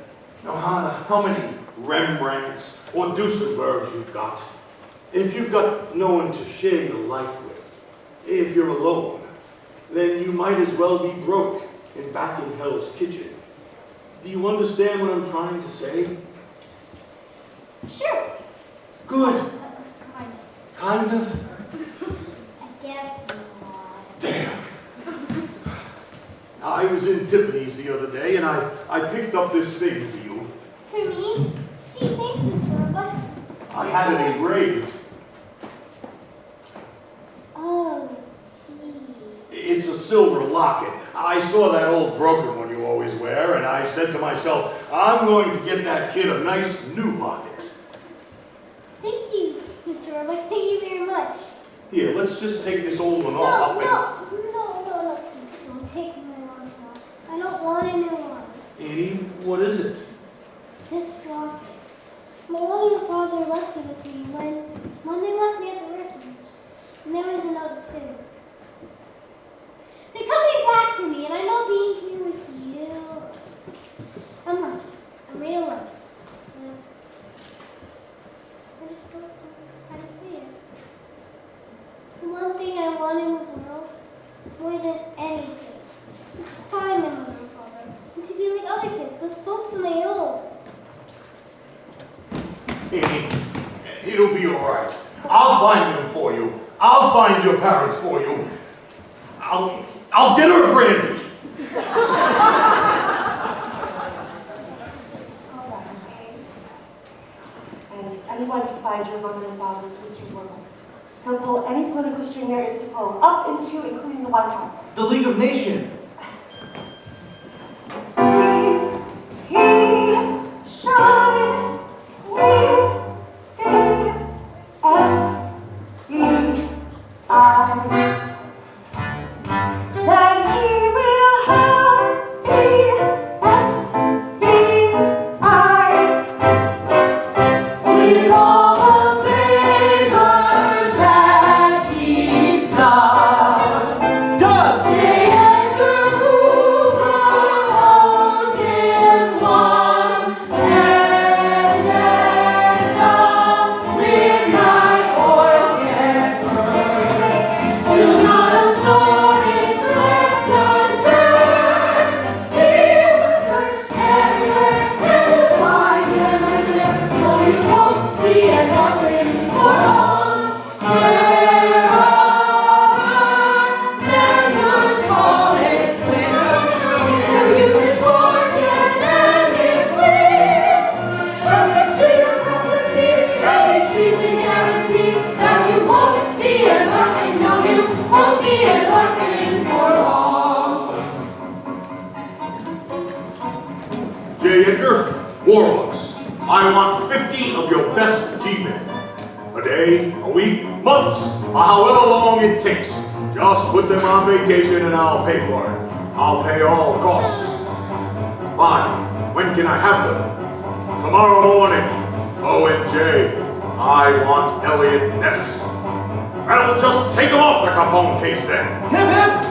no matter how many Rembrandts or Duesenbergs you've got, if you've got no one to share your life with, if you're alone, then you might as well be broke and back in Hell's Kitchen. Do you understand what I'm trying to say? Sure. Good. Kind of. Kind of? I guess not. Damn. I was in Tiffany's the other day, and I picked up this thing for you. For me? Gee, thanks, Mr. Warbucks. I had it engraved. Oh, gee. It's a silver locket. I saw that old broken one you always wear, and I said to myself, I'm going to get that kid a nice new locket. Thank you, Mr. Warbucks. Thank you very much. Here, let's just take this old one No, off. no, please don't take my one off. I don't want a new one. Annie, what is it? This locket. My mother and father left it with me when they left me at the orphanage. And there was another too. They're coming back for me, and I know being here with you. I'm lucky. I'm real lucky. Yeah. I just don't know how to say it. The one thing I want in the world, more than anything, is to find my mother and father, and to be like other kids, with folks of my own. Annie, it'll be all right. I'll find them for you. I'll find your parents for you. I'll get her a brandy. All right, okay. And anyone can find your mother and father's Mr. Warbucks. He'll pull any political string there is to pull, up into, including the White House. The League of Nations. He shine Warbucks. I want 50 of your best G-men. A day, a week, months, or however long it takes. Just put them on vacation and I'll pay for it. I'll pay all costs. Fine. When can I have them? Tomorrow morning. O&J. I want Elliot Ness. Well, just take him off the Capone case then. Hip hip!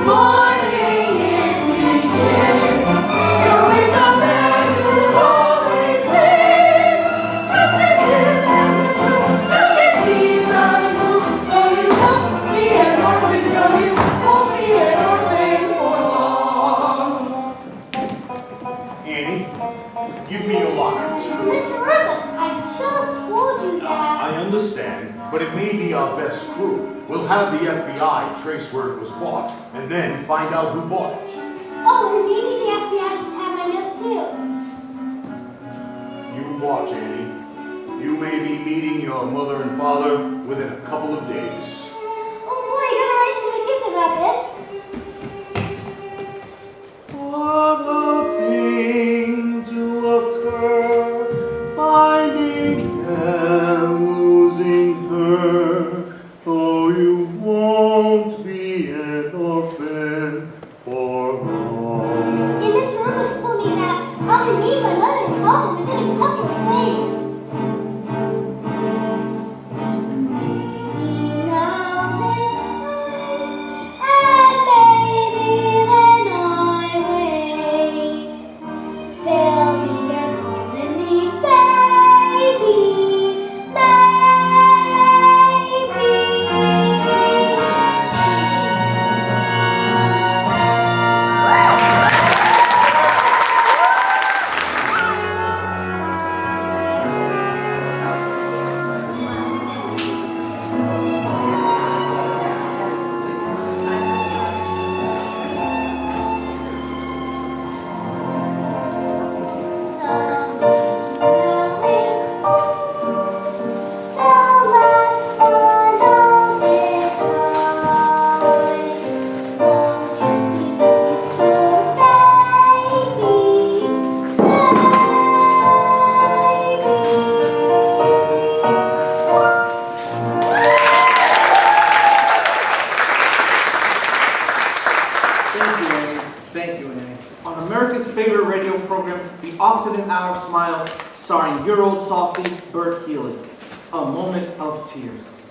Morning it begins. You're with the man who always wins. Just as if don't you see the move? No, you won't be an orphan. No, you won't be an orphan for long. Annie, give me your locket. Mr. Roberts, I just told you that. I understand, but it may be our best crew. We'll have the FBI trace where it was bought, and then find out who bought it. Oh, and maybe the FBI should have my note too. You watch, Annie. You may be meeting your mother and father within a couple of days. Oh boy, I gotta write to the kids about this. What a thing to occur, finding and losing her. Oh, you won't be an orphan for long. And Mr. Roberts told me that I'll be meeting my mother and father within a couple of days. Maybe now this time, and maybe when I wake, they'll be there calling me baby, Thank you, Annie. On America's favorite radio program, The Occident Hour Smiles, starring your old softie, Bert Healy. A moment of tears.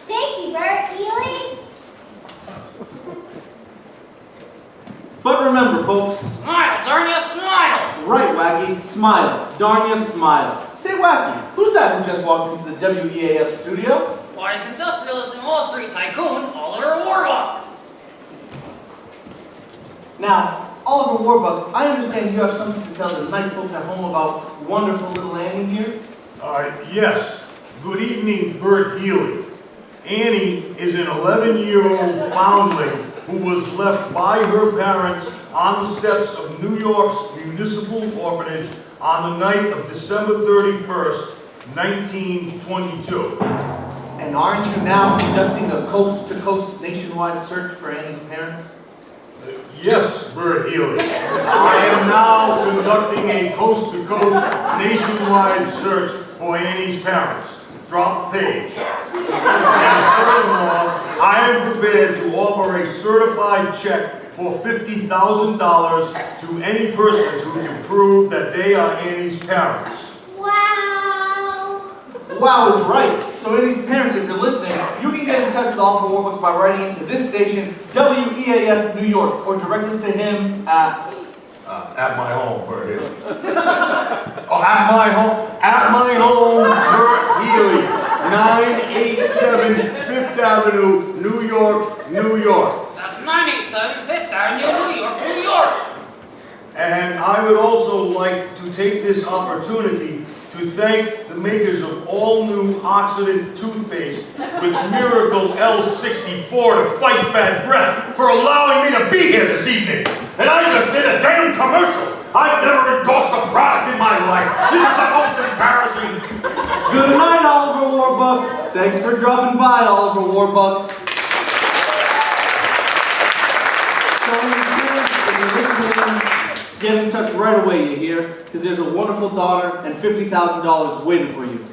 Thank you, Bert Healy. But remember, folks, Smile, darn you, smile! right, Wacky, smile, darn you, smile. Say, Wacky, who's that who just walked into the WEAF studio? Why, it's industrialist and Wall Street tycoon, Oliver Warbucks. Now, Oliver Warbucks, I understand you have something to tell the nice folks at home about wonderful little Annie here? Yes. Good evening, Bert Healy. Annie is an 11-year-old foundling who was left by her parents on the steps of New York's Municipal Orphanage on the night of December 31st, 1922. And aren't you now conducting a coast-to-coast nationwide search for Annie's parents? Yes, Bert Healy. I am now conducting a coast-to-coast nationwide search for Annie's parents. Drop the page. And furthermore, I am prepared to offer a certified check for $50,000 to any persons who can prove that they are Annie's parents. Wow. Wow is right. So Annie's parents, if you're listening, you can get in touch with Oliver Warbucks by writing into this station, WEAF New York, or directly to him at my home, Bert Healy. Oh, at my home? At my home, Bert Healy. 987 Fifth Avenue, New York, New York. That's 987 Fifth Avenue, New York, New York. And I would also like to take this opportunity to thank the makers of all new Occident toothpaste with Miracle L64 to fight bad breath for allowing me to be here this evening. And I just did a damn commercial. I've never endorsed a product in my life. This is the most embarrassing. Good night, Oliver Warbucks. Thanks for dropping by, Oliver Warbucks. So, if you're listening, get in touch right away, you hear? Because there's a wonderful daughter and $50,000 waiting for you.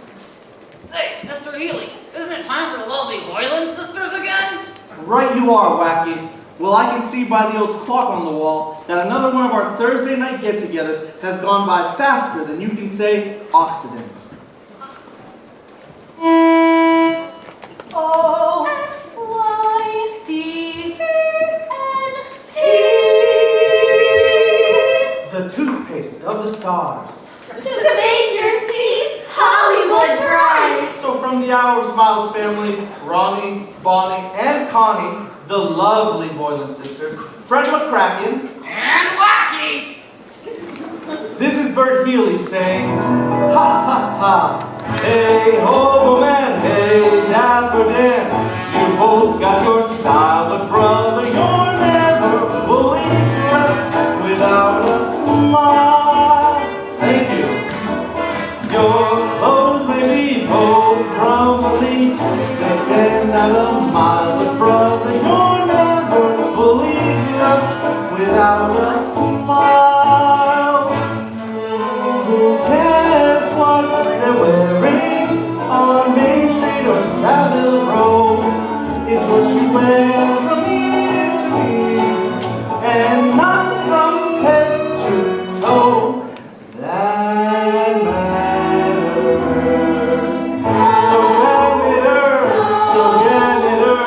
Say, Mr. Healy, isn't it time for the lovely Boylan sisters again? Right you are, Wacky. Well, I can see by the old clock on the wall that another one of our Thursday night get-togethers has gone by faster than you can say Occident. O, X, Y, D, N, T. The toothpaste of the stars. To make your teeth Hollywood bright. So from the Hour of Smiles family, Ronnie, Bonnie, and Connie, the lovely Boylan sisters, Fred McCracken, And Wacky! this is Bert Healy saying, ha ha ha, hey hobo man, hey dapper Dan, you both got your style, but brother, you're never fully dressed without a smile. Thank you. Your clothes may be both crumbly, they stand out a mile, but brother, you're never fully dressed without a smile. Who cares what they're wearing on Main Street or Savile Row? It's what you wear from ear to ear and not from head to toe. That matters. So janitor,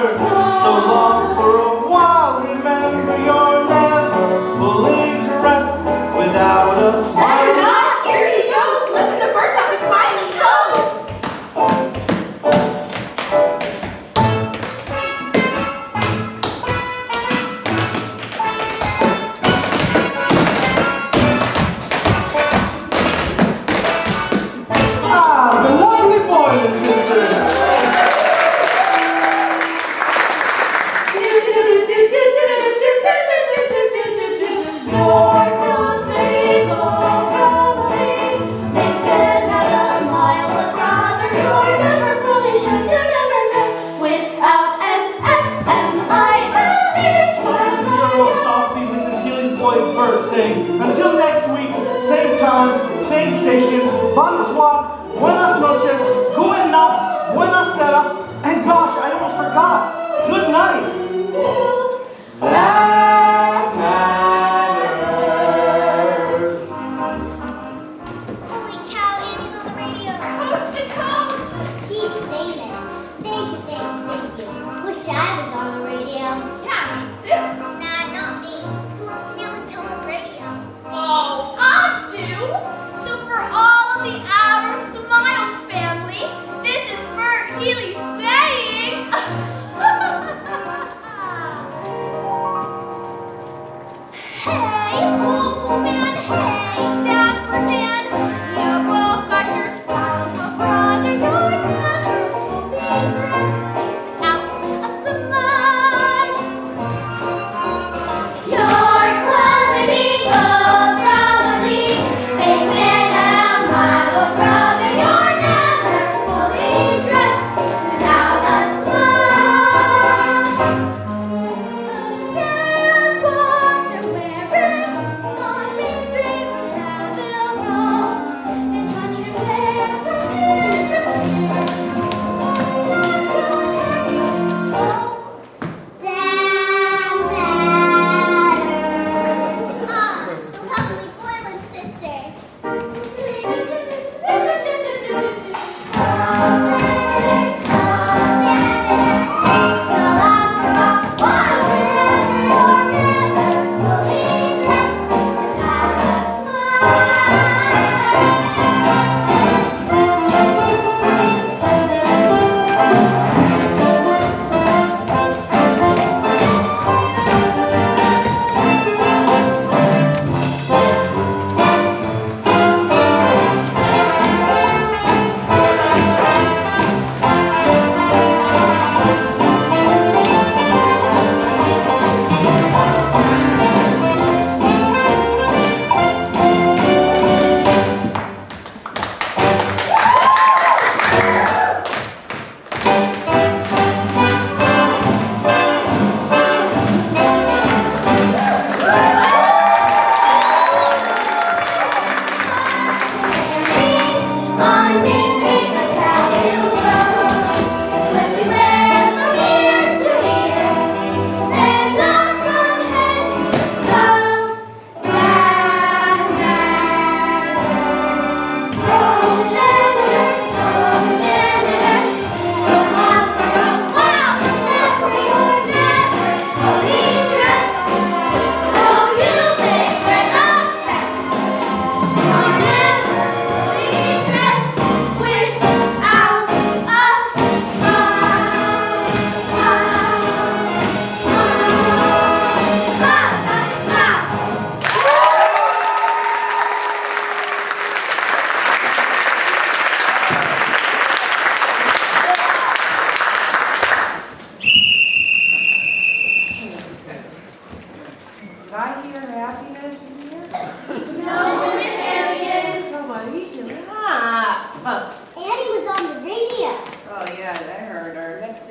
so long for a while. Remember, you're never fully dressed without a smile. Here he goes. Listen to Bert on his smiling toes.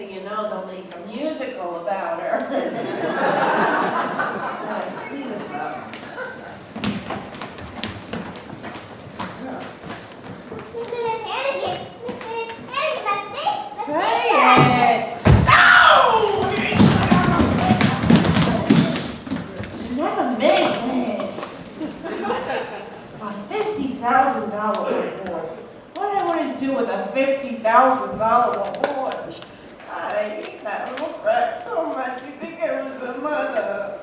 so you know they'll make a musical about her. Clean this up. Miss Hannigan, that's big. Say it! No! You never misses. A $50,000 reward. What do I want to do with a $50,000 reward? God, I hate that little brat so much. You think I was a mother.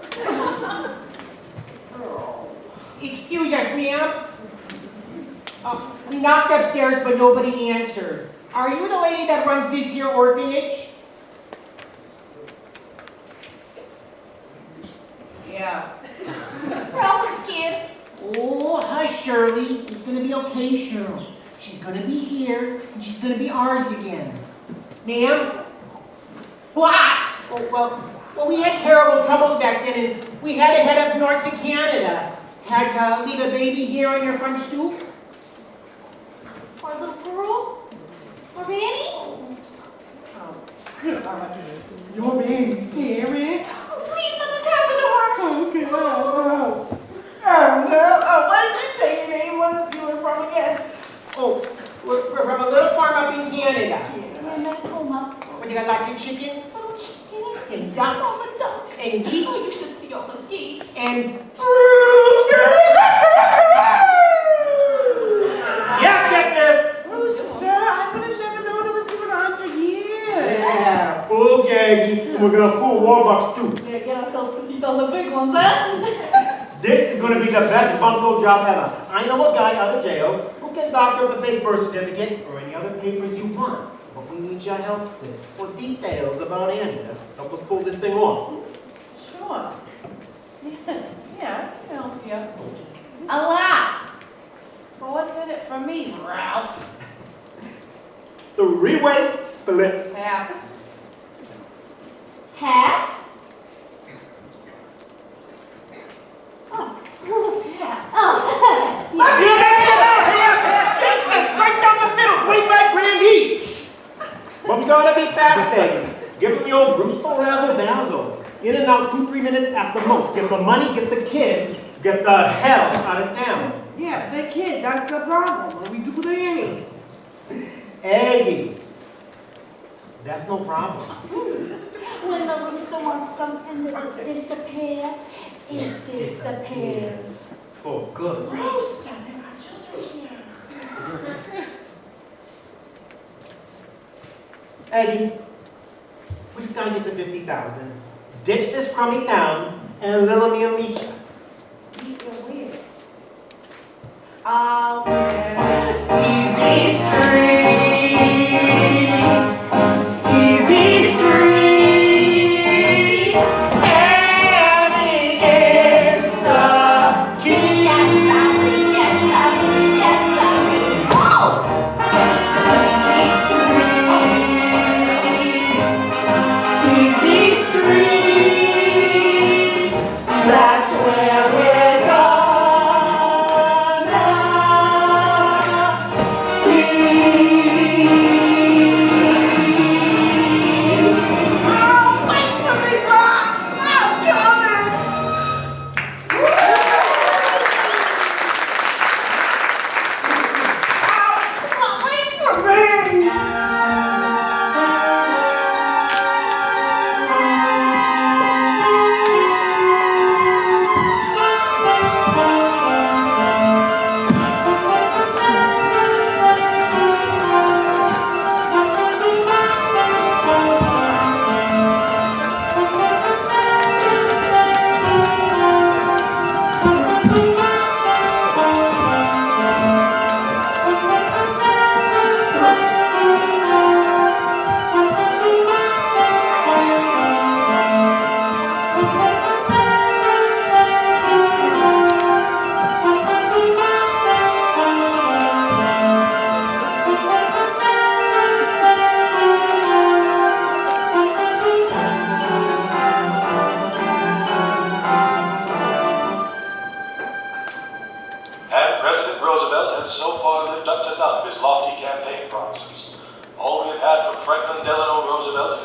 Oh. Excuse us, ma'am. We knocked upstairs, but nobody answered. Are you the lady that runs this here orphanage? Yeah. Ralph, I'm scared. Oh, hush, Shirley. It's gonna be okay, Cheryl. She's gonna be here, and she's gonna be ours again. Ma'am? What? Oh, well, we had terrible troubles back then, and we had to head up north to Canada. Had to leave a baby here on your front stoop. Our little girl? Our Annie? Oh, God. Your baby's scary. Oh, please, nothing's happened to her. Okay. Oh, no. Oh, what did you say your name was? You were from again? Oh, we're from a little farm up in Canada. Yeah, that's home up. Where you got lots of chickens, Little chickens. and ducks, All the ducks. and Oh, geese, you should see all the geese. and yeah, Justice. Rooster, I would have never known it was even 100 years. Yeah, full Jaggy, and we're gonna full Warbucks too. Yeah, get ourselves 50,000 big ones, huh? This is gonna be the best bunco job ever. I know a guy out of jail who can doctor up a fake birth certificate or any other papers you want. But we need your help, sis, for details about Annie to help us pull this thing off. Sure. Yeah, I can help you. A lot. But what's in it for me, Ralph? Three-way split. Half. Half? Oh. Half. Oh. Jesus, right down the middle, $25,000 each. But we gotta be fast, baby. Give them the old Brewster razzle dazzle. In and out 2-3 minutes at the most. Get the money, get the kid, get the hell out of town. Yeah, the kid, that's the problem. What do we do with Annie? Aggie. That's no problem. When the rooster wants something to disappear, it disappears. For good. Rooster, there are children here. Aggie, we just gotta get the 50,000. Ditch this crummy town, and little me will meet you. Meet you where? Out there. Easy Street, Easy Street. Annie is the key. Yes, sorry, yes, sorry, yes, sorry. Oh! Easy Street, that's where we're gonna be. Oh, wait for me, Rock! I'm coming! Oh, wait for me!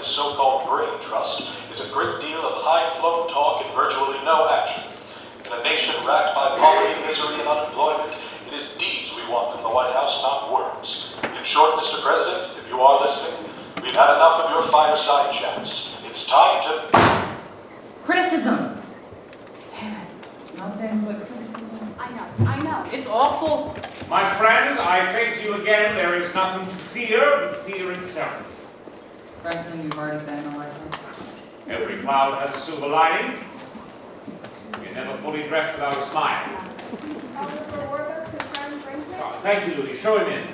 his so-called brain trust is a great deal of high-flown talk and virtually no action. In a nation racked by poverty, misery, and unemployment, it is deeds we want from the White House, not words. In short, Mr. President, if you are listening, we've had enough of your fireside chats. It's time to... Criticism! Damn it. Nothing but criticism. I know. It's awful. My friends, I say to you again, there is nothing to fear but fear itself. Franklin, you've already been a lifetime. Every cloud has a silver lining. You're never fully dressed without a smile. Oliver Warbucks and Friend Brinkley. Thank you, Louis. Show him in.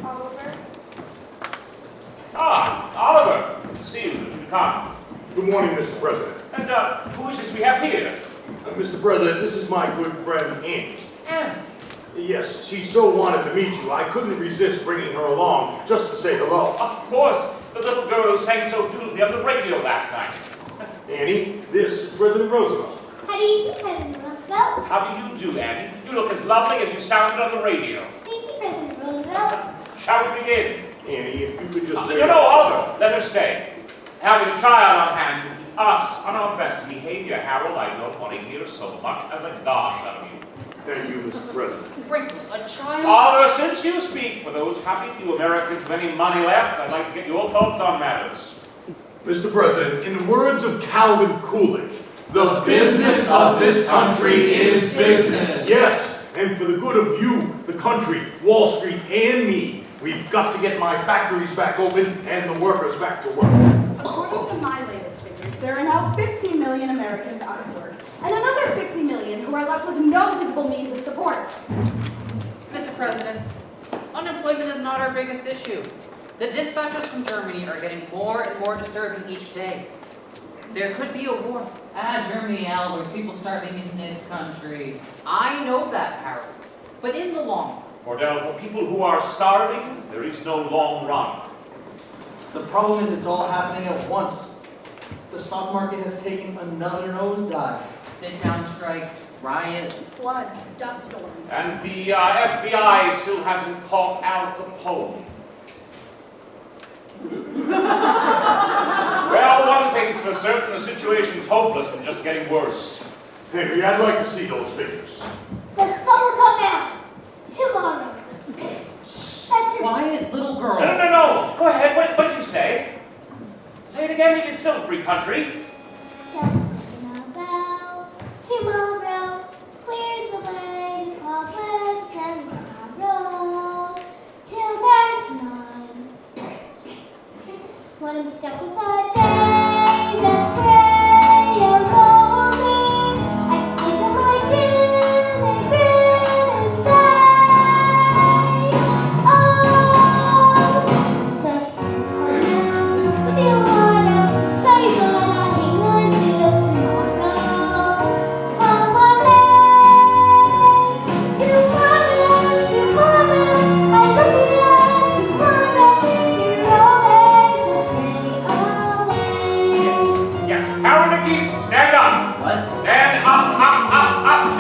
Oliver. Oliver. Good to see you. Good to come. Good morning, Mr. President. And who is this we have here? Mr. President, this is my good friend, Annie. Anne. Yes, she so wanted to meet you, I couldn't resist bringing her along just to say hello. Of course, the little girl who sang so beautifully on the radio last night. Annie, this is President Roosevelt. How do you do, President Roosevelt? How do you do, Annie? You look as lovely as you sounded on the radio. Thank you, President Roosevelt. Shall we begin? Annie, if you could just... No, Oliver, let her stay. Having a child on hand to keep us on our best behavior, Harold, I don't want to hear so much as a gosh out of you. Thank you, Mr. President. Franklin, a child? Oliver, since you speak for those happy few Americans with any money left, I'd like to get your thoughts on matters. Mr. President, in the words of Calvin Coolidge, The business of this country is business. Yes, and for the good of you, the country, Wall Street, and me, we've got to get my factories back open and the workers back to work. According to my latest figures, there are now 15 million Americans out of work, and another 50 million who are left with no visible means of support. Mr. President, unemployment is not our biggest issue. The dispatches from Germany are getting more and more disturbing each day. There could be a war. Germany, Al, there's people starving in this country. I know that, Harold. But in the long run. Cordell, for people who are starving, there is no long run. The problem is it's all happening at once. The stock market has taken another nosedive. Sit-down strikes, riots. Floods, dust storms. And the FBI still hasn't caught Al Capone. Well, one thing's for certain, the situation's hopeless and just getting worse. Henry, I'd like to see those figures. The sun will come out tomorrow. That's your... Quiet, little girl. No. Go ahead. What did you say? Say it again. It's still a free country. Just ring a bell. Tomorrow clears away the cobwebs and the sorrow till there's none. When I'm stuck with a day that's gray and lonely, I just take up my chin and grin and say, oh, the sun will come out tomorrow, so you gotta hang on till tomorrow. Come on, tomorrow, I love you tomorrow, you're always a day away. Yes. Harold and Geese, stand up. What? Stand up.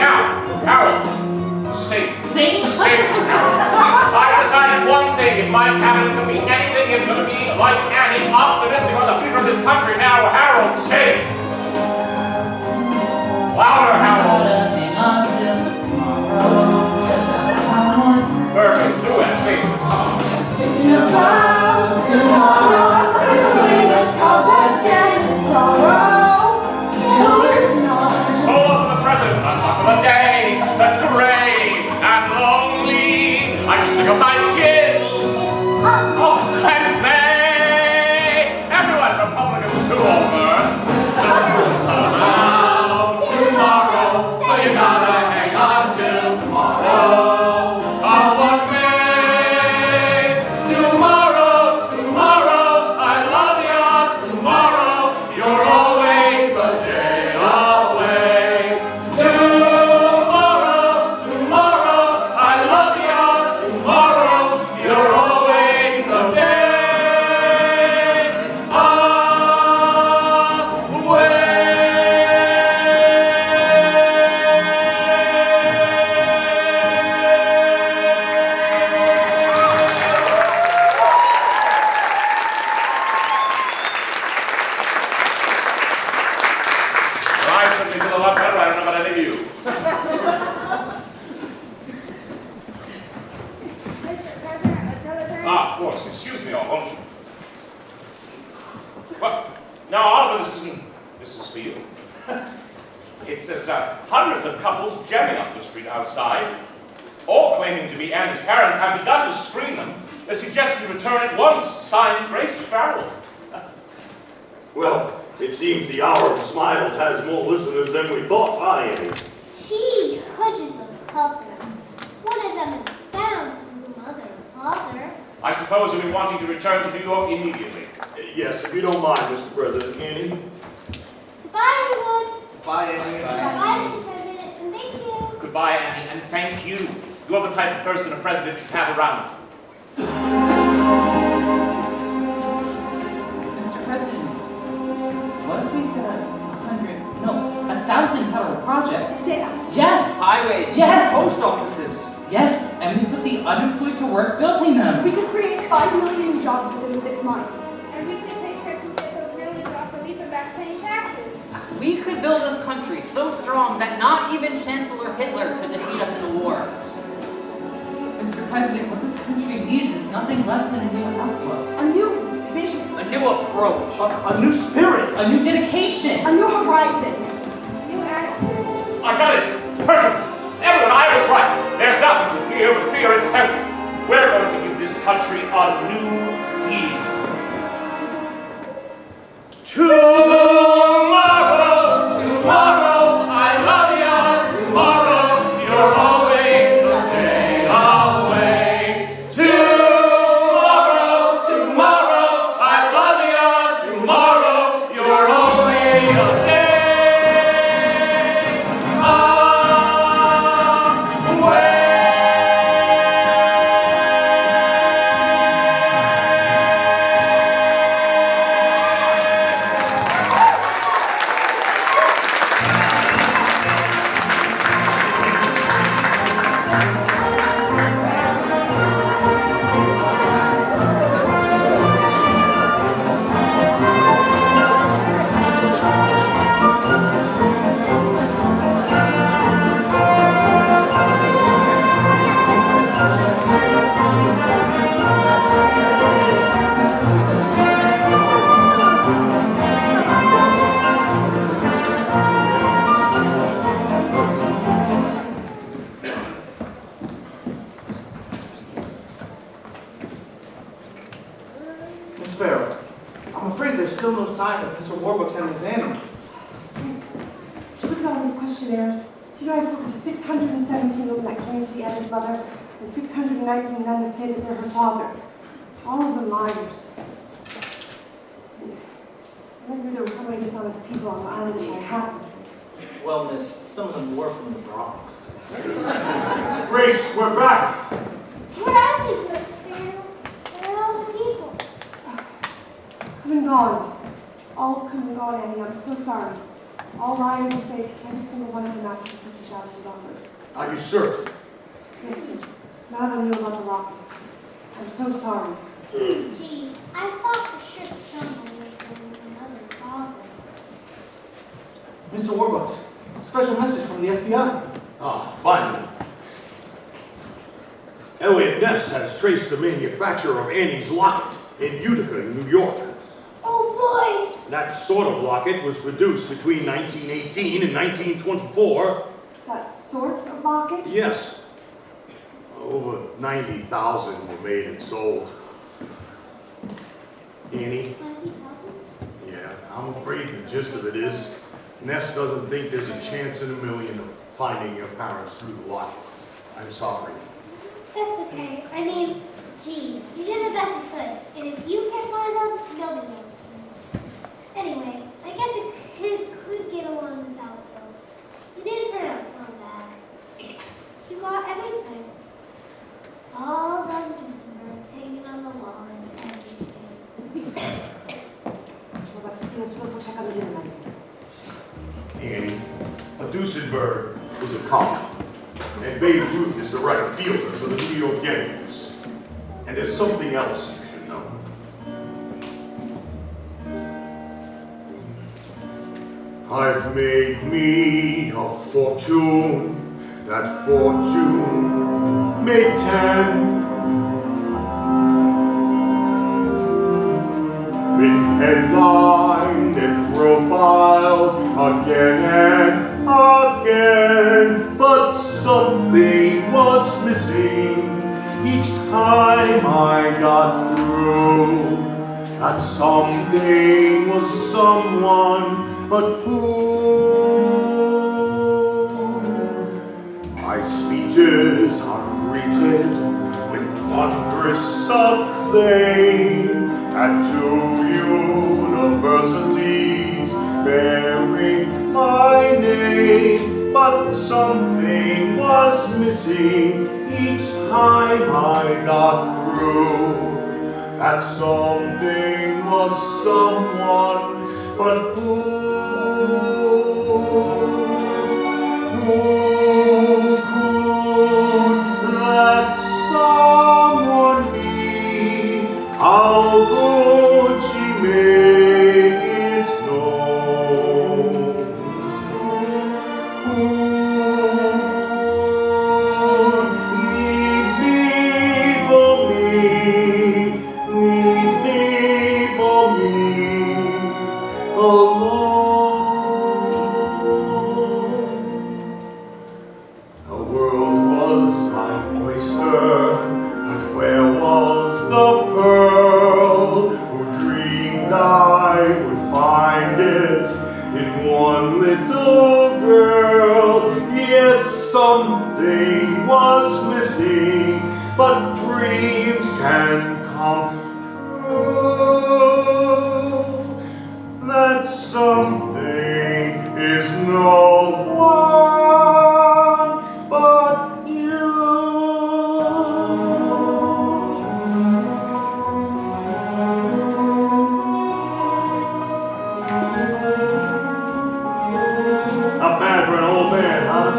Now, Harold, sing. Sing? Sing, Harold. I decided one thing. If my cabinet can be anything, it's going to be like Annie, optimistic on the future of this country. Now, Harold, sing. Louder, Harold. Hang on till tomorrow. Perfect. Do it. Sing the song. Thinking about tomorrow, it's going to come back and sorrow till there's none. Solo for the president on top of a day that's gray and lonely. I just pick up my chin. And say, everyone, Republicans too over. The sun will come out tomorrow, No, Oliver, this is for you. It says hundreds of couples jamming up the street outside, all claiming to be Annie's parents, have begun to screen them. They suggest you return at once. Signed, Grace Farrell. Well, it seems the Hour of Smiles has more listeners than we thought. Hi, Annie. Gee, hundreds of couples. One of them is bound to be mother and father. I suppose you'll be wanting to return to New York immediately. Yes, if you don't mind, Mr. President. Annie? Goodbye, everyone. Bye, Annie. Goodbye, Mr. President, and thank you. Goodbye, Annie, and thank you. You are the type of person a president should have around. Mr. President, what if we set up 1,000 federal projects? Yes! Highways. Yes! Post offices. Yes, and we put the unemployed to work building them. We could create 5 million jobs within 6 months. And we could pay checks and get those millions off relief and back paying taxes. We could build a country so strong that not even Chancellor Hitler could defeat us in a war. Mr. President, what this country needs is nothing less than a new outlook. A new vision. A new approach. A new spirit. A new dedication. A new horizon. A new attitude. I got it. Perkins. Everyone, I was right. There's nothing to fear but fear itself. We're going to give this country a new deal. Tomorrow, I love you. Tomorrow, you're always a day away. Tomorrow, I love you. Tomorrow, you're only a day. Miss Farrell, I'm afraid there's still no sign of Mr. Warbucks and Miss Annie. Look at all these questionnaires. Do you know I spoke to 617 women that claim to be Anna's mother and 619 men that say that they're her father. All of them liars. I never knew there were so many dishonest people on the island of Manhattan. Well, miss, some of them were from the Bronx. Grace, we're back. Where are they, Miss Farrell? Where are all the people? Come and gone. All come and gone, Annie. I'm so sorry. All liars and fakes. Every single one of them after $50,000. Are you certain? Yes, sir. None of them knew about the locket. I'm so sorry. Gee, I thought for sure someone was going to another father. Mr. Warbucks, special message from the FBI. Ah, finally. Elliot Ness has traced the manufacturer of Annie's locket in Utica, New York. Oh boy! That sort of locket was produced between 1918 and 1924. That sort of locket? Yes. Over 90,000 were made and sold. Annie? 90,000? Yeah, I'm afraid the gist of it is Ness doesn't think there's a chance in a million of finding your parents through the locket. I'm sorry. That's okay. I mean, gee, you did the best you could. And if you can't find them, nobody else can. Anyway, I guess it could get along without folks. You didn't turn out so bad. You got everything. All them Duesenbergs hanging on the wall and everything. Mr. Warbucks, let's go check on the dinner menu. Annie, a Duesenberg is a comet, and Babe Ruth is the right fielder for the New York Yankees. And there's something else you should know. I've made me a fortune, that fortune made 10. Been headlined again and again, but something was missing each time I got through. That something was someone, but who? My speeches are greeted with wondrous acclaim at 2 universities bearing my name, but something was missing each time I got through. That something was someone, but who? Who could that someone be? How could she make it known? Who need me for me? Need me for me alone. The world was my oyster, but where was the pearl? Who dreamed I would find it in one little girl? Yes, something was missing, but dreams can come true. That something is no one but you. Not bad for an old man, huh?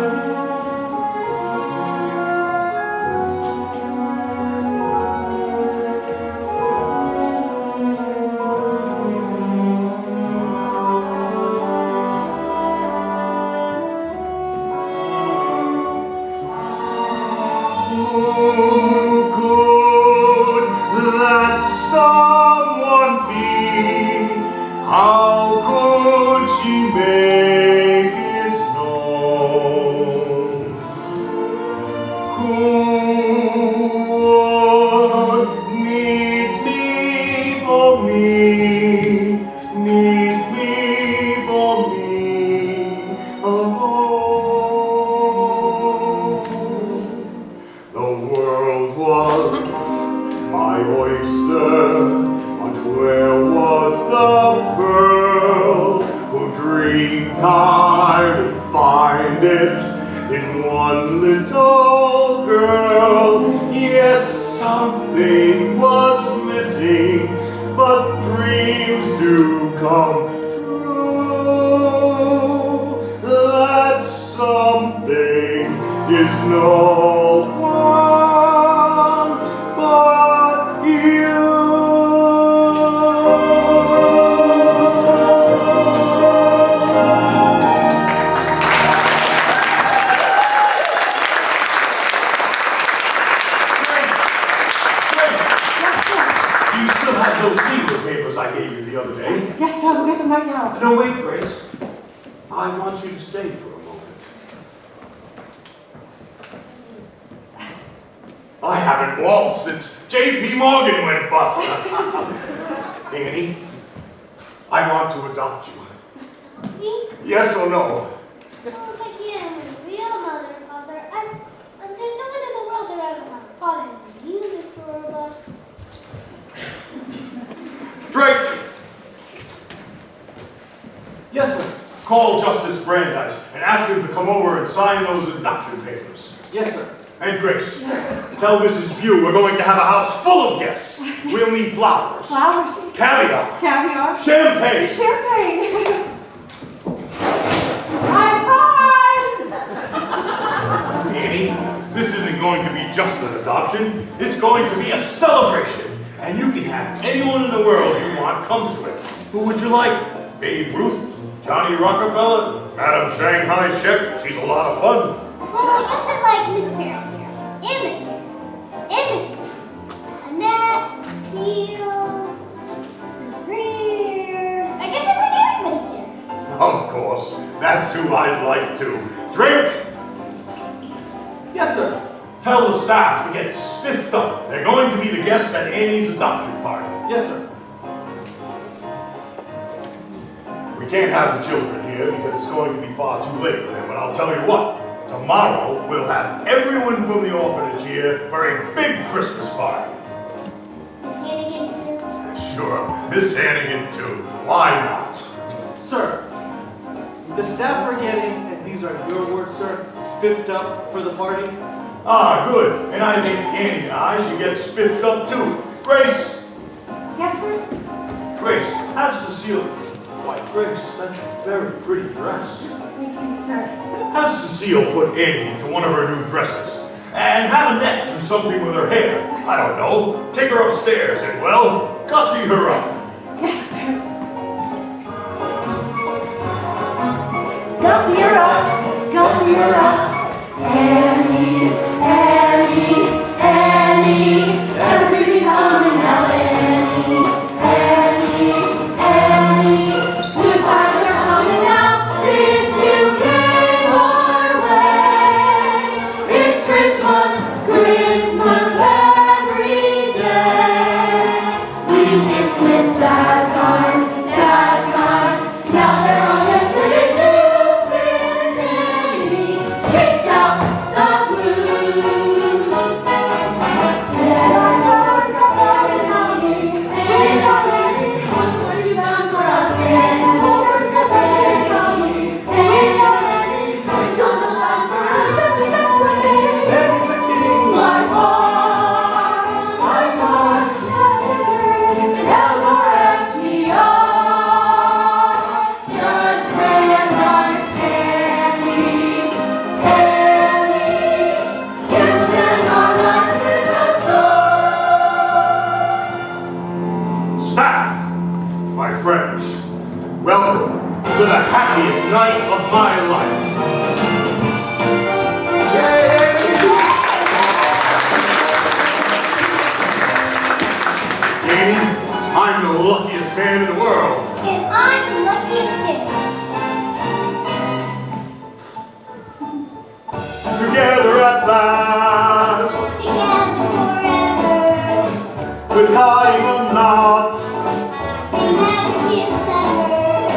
Tell Mrs. Pugh we're going to have a house full of guests. We'll need flowers. Flowers? Caviar. Caviar? Champagne. Champagne. High five! Annie, this isn't going to be just an adoption. It's going to be a celebration. And you can have anyone in the world you want come to it. Who would you like? Babe Ruth? Johnny Rockefeller? Madam Shanghai Shek? She's a lot of fun. Well, I guess I like Miss Carol here. And Miss Annette, Cecile, Miss Greer. I guess I like everybody here. Of course. That's who I'd like to. Drink! Yes, sir. Tell the staff to get spiffed up. They're going to be the guests at Annie's adoption party. Yes, sir. We can't have the children here because it's going to be far too late for them, but I'll tell you what. Tomorrow, we'll have everyone from the orphanage here for a big Christmas party. Miss Hannigan too? Sure, Miss Hannigan too. Why not? Sir, the staff are getting, and these are your words, sir, spiffed up for the party. Ah, good. And I think Annie and I should get spiffed up too. Grace! Yes, sir? Grace, have Cecile. Why, Grace, that's a very pretty dress. Thank you, sir. Have Cecile put Annie into one of her new dresses. And have Annette do something with her hair. I don't know. Take her upstairs and, well, gussy her up. Yes, sir. Gussie her up, gussie her up. Annie, Annie, Annie. Everybody's coming now, Annie, Annie, Annie. Good times are coming now since you came our way. It's Christmas, Christmas every day. We dismiss bad times, sad times. Now they're on their way to Cincinnati. Kicks out the blues. What have you done for us? And Lord's the day coming. Hey, you've done the one for us. That's the way. There's the king. My heart, and Eleanor FDR. Judge Brandeis, Annie, Annie. You've been our lives in the source. Staff, my friends, welcome to the happiest night of my life. Annie, I'm the luckiest man in the world. And I'm the luckiest kid. Together at last, Together forever. with tying a knot. We never get severed.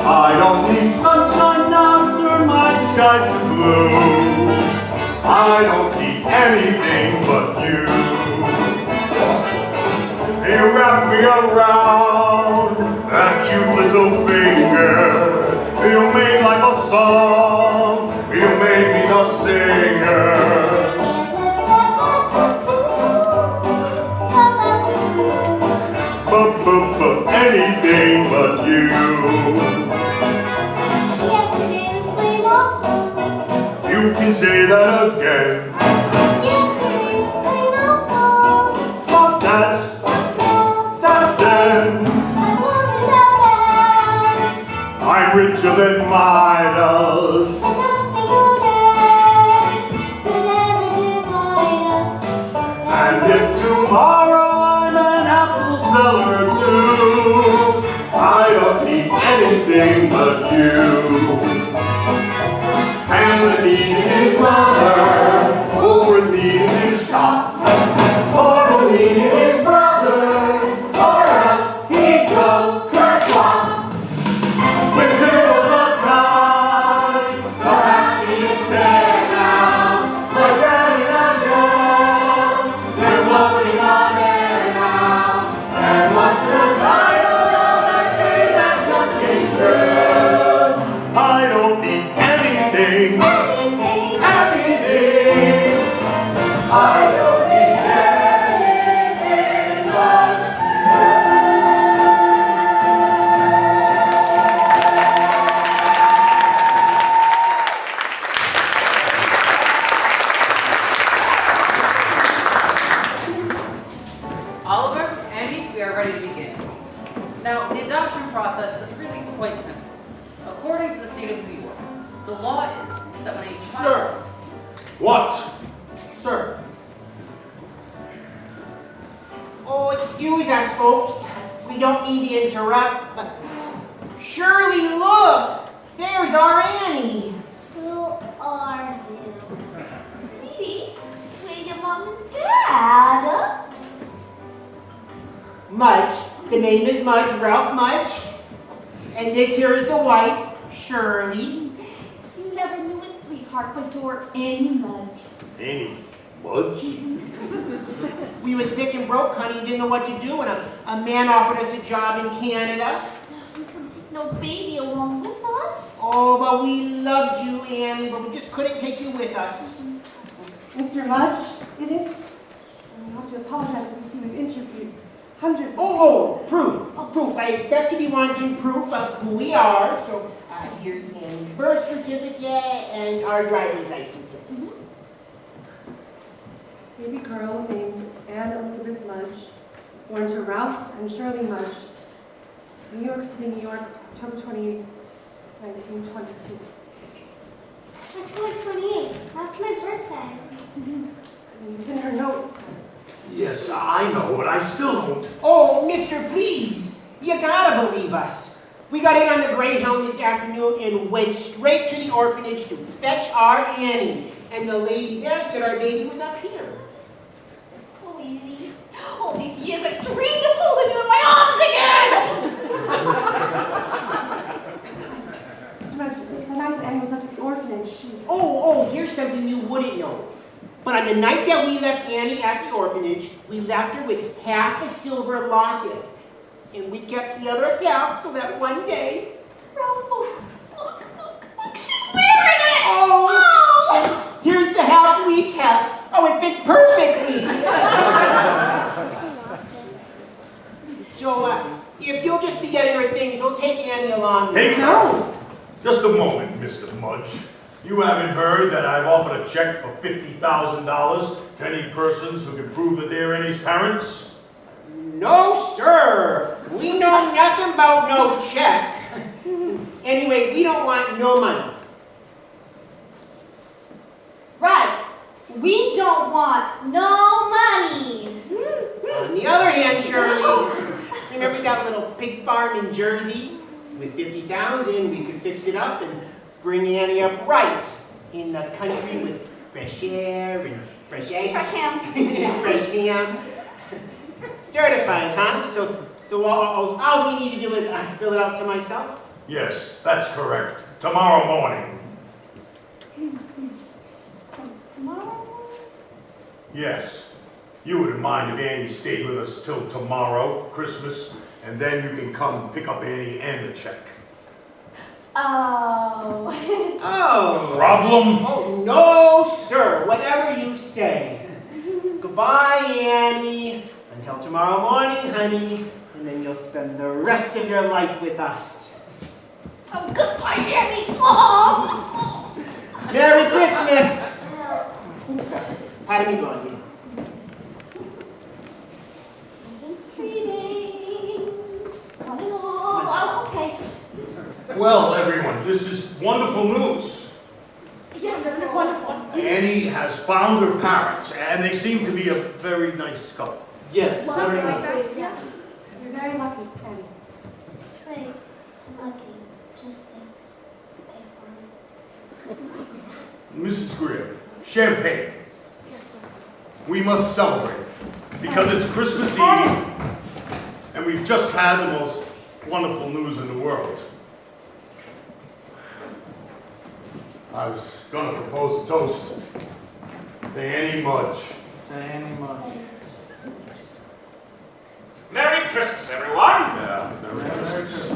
I don't need sunshine after my skies are blue. I don't need anything but you. You wrap me around that cute little finger. You made like a song. You made me the singer. But anything but you. Yesterday's plain old gold. You can say that again. Yesterday's plain old gold. But that's then. I'm richer than Midas. And if tomorrow I'm an apple seller too, I don't need anything but you. And the need is mother, or the need is shop, or the need is brother, or else he'd go kerplop. We're two of a kind, the happiest pair now. My friend and Joe, they're floating on air now. And what's the title of that thing that just came true? I don't need anything, anything. I don't need anything but Oliver, Annie, we are ready to begin. Now, the adoption process is really quite simple. According to the state of New York, the law is that when a child... Sir. What? Sir. Oh, excuse us, folks. We don't need to interrupt, but Shirley, look! there's our Annie. Who are you? Sweetie, where's your mom and dad? Mudge. The name is Mudge, Ralph Mudge. And this here is the wife, Shirley. You never knew it, sweetheart, but you're Annie Mudge. Annie Mudge? We was sick and broke, honey, didn't know what to do, and a man offered us a job in Canada. You couldn't take no baby along with us. Oh, but we loved you, Annie, but we just couldn't take you with us. Mr. Mudge, is it? I have to apologize because he was interviewed. Hundreds of Proof. I expect to be wanting proof of who we are, so here's Annie's birth certificate and our driver's licenses. baby girl named Anne Elizabeth Mudge, born to Ralph and Shirley Mudge, New York City, New York, October 28, 1922. October 28. That's my birthday. It was in her notes. Yes, I know, but I still don't. Oh, mister, please. You gotta believe us. We got in on the Greyhound this afternoon and went straight to the orphanage to fetch our Annie. And the lady there said our baby was up here. Oh, Annie. All these years I've dreamed of holding you in my arms again! Mr. Mudge, the night that Annie was at this orphanage, she... Oh, here's something you wouldn't know. But on the night that we left Annie at the orphanage, we left her with half a silver locket. And we kept the other half so that one day... Ralph, look, she's wearing it! Oh! Here's the half we kept. Oh, it fits perfectly. So, if you'll just be getting her things, we'll take Annie along. Take her? Just a moment, Mr. Mudge. You haven't heard that I've offered a check for $50,000 to any persons who can prove that they're Annie's parents? No, sir. We know nothing about no check. Anyway, we don't want no money. Right. We don't want no money. On the other hand, Shirley, remember that little pig farm in Jersey? With $50,000, we could fix it up and bring Annie up right in the country with fresh air and fresh eggs. Fresh ham. Fresh ham. Certified, huh? So all we need to do is fill it out to myself? Yes, that's correct. Tomorrow morning. Tomorrow? Yes. You wouldn't mind if Annie stayed with us till tomorrow, Christmas, and then you can come pick up Annie and the check. Oh. Oh. Problem? Oh, no, sir. Whatever you say. Goodbye, Annie. Until tomorrow morning, honey. And then you'll spend the rest of your life with us. Oh, goodbye, Annie. Oh. Merry Christmas. Oops, pardon me, Blondie. Season's greetings. One and all. Oh, okay. Well, everyone, this is wonderful news. Yes, wonderful. Annie has found her parents, and they seem to be a very nice couple. Yes, very nice. Yeah. You're very lucky, Annie. Right. Lucky. Just think. Pay for it. Mrs. Greer, champagne. Yes, sir. We must celebrate, because it's Christmas Eve, and we've just had the most wonderful news in the world. I was going to propose a toast to Annie Mudge. To Annie Mudge. Merry Christmas, everyone! Yeah, Merry Christmas.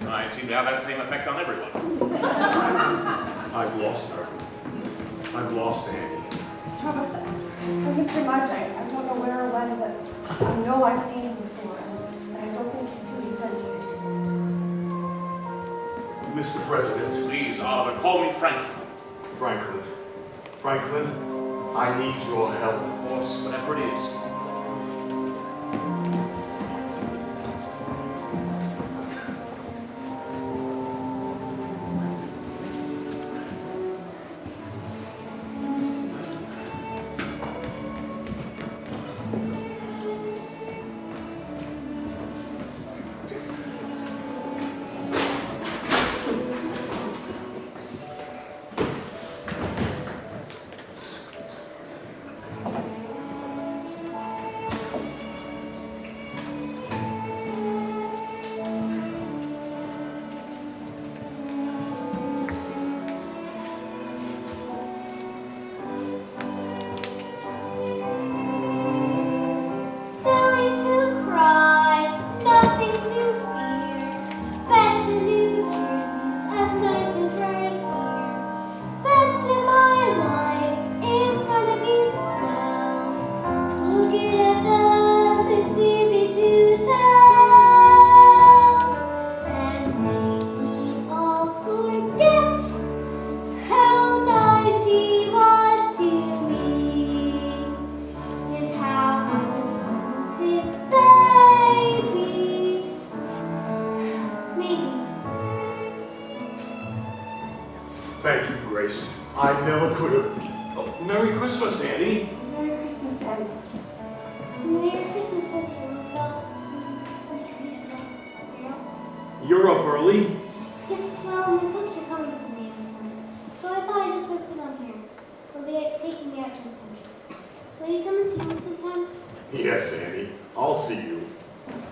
I seem to have that same effect on everyone. I've lost her. I've lost Annie. Mr. Mudge, I don't know where or when, but I know I've seen him before, and I don't think he's who he says he is. Mr. President. Please, Oliver, call me Franklin. Franklin, I need your help. Of course, whatever it is. Thank you, Grace. I never could have. Oh, Merry Christmas, Annie. Merry Christmas, Annie. Merry Christmas, Mr. Roosevelt. Excuse me. You're up early. Yes, well, my books are coming from me, of course. So I thought I'd just whip it on here. They'll be taking me out to the country. So you come and see me sometimes? Yes, Annie. I'll see you.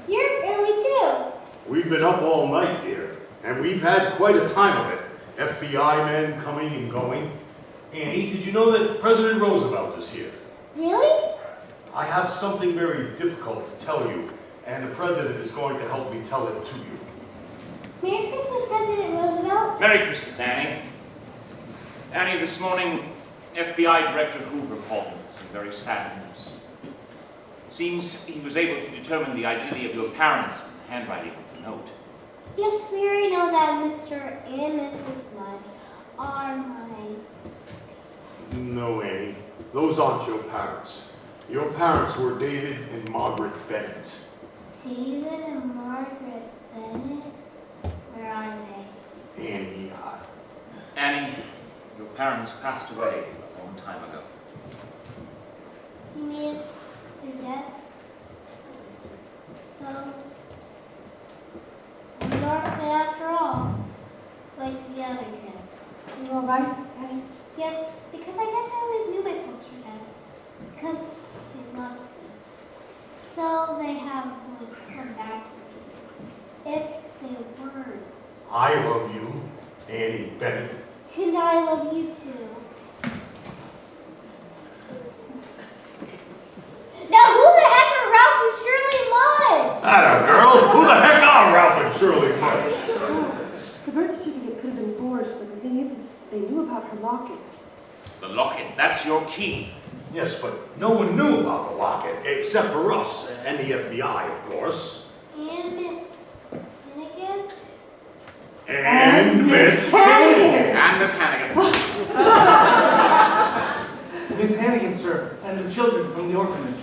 You're early too. We've been up all night here, and we've had quite a time of it. FBI men coming and going. Annie, did you know that President Roosevelt is here? Really? I have something very difficult to tell you, and the President is going to help me tell it to you. Merry Christmas, President Roosevelt. Merry Christmas, Annie. Annie, this morning, FBI Director Hoover called me with some very sad news. It seems he was able to determine the identity of your parents from the handwriting of the note. Yes, we already know that Mr. and Mrs. Mudd are mine. No, Annie. Those aren't your parents. Your parents were David and Margaret Bennett. David and Margaret Bennett? Where are they? Annie, your parents passed away a long time ago. You mean they're dead? So, I'm an orphan after all, like the other kids. You all right, Annie? Yes, because I guess I always knew my folks were dead. Because they loved me. So they would come back to me. If they weren't. I love you, Annie Bennett. And I love you too. Now who the heck are Ralph and Shirley Mudge? Atta girl! Who the heck are Ralph and Shirley Mudge? The birth certificate could have been forged, but the thing is they knew about her locket. The locket, that's your key. Yes, but no one knew about the locket, except for us and the FBI, of course. And Miss Finnegan? And Miss Hannigan. And Miss Hannigan. Miss Hannigan, sir, and the children from the orphanage.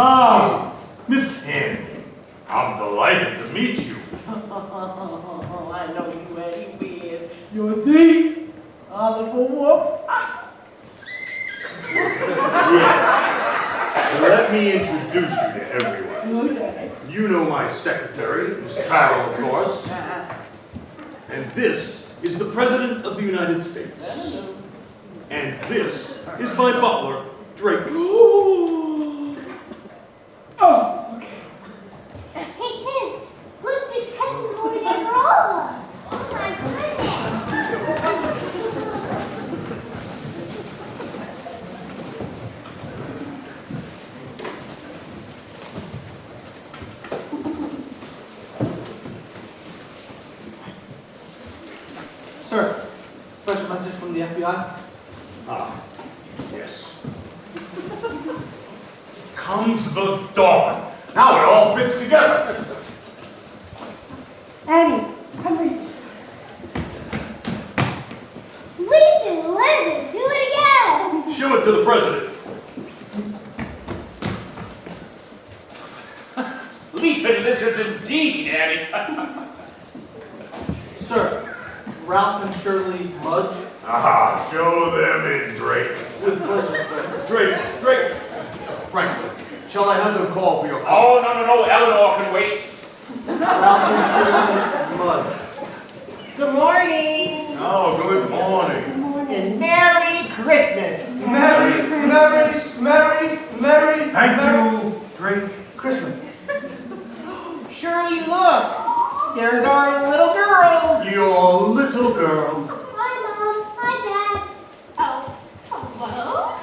Ah, Miss Hannigan, I'm delighted to meet you. Oh, I know you, Eddie Wears. You're the Oliver Wolf. Yes. Let me introduce you to everyone. Okay. You know my secretary, Miss Carroll, of course. And this is the President of the United States. And this is my butler, Drake. Oh, okay. Hey kids, look, there's presents over there for all of us. Oh my goodness. Sir, special message from the FBI. Ah, yes. Comes the dawn. Now it all fits together. Annie, come read this. Leaping lizards, who would have guessed? Show it to the President. Leaping lizards indeed, Annie. Sir, Ralph and Shirley Mudge. Ah, show them in, Drake. Drake. Franklin, shall I have them call for your Oh, no, Eleanor can wait. Ralph and Shirley Mudge. Good morning. Oh, good morning. And Merry Christmas. Merry. Thank you, Drake. Christmas. Shirley, look. There's our little girl. Your little girl. Hi, Mom. Hi, Dad. Oh, hello.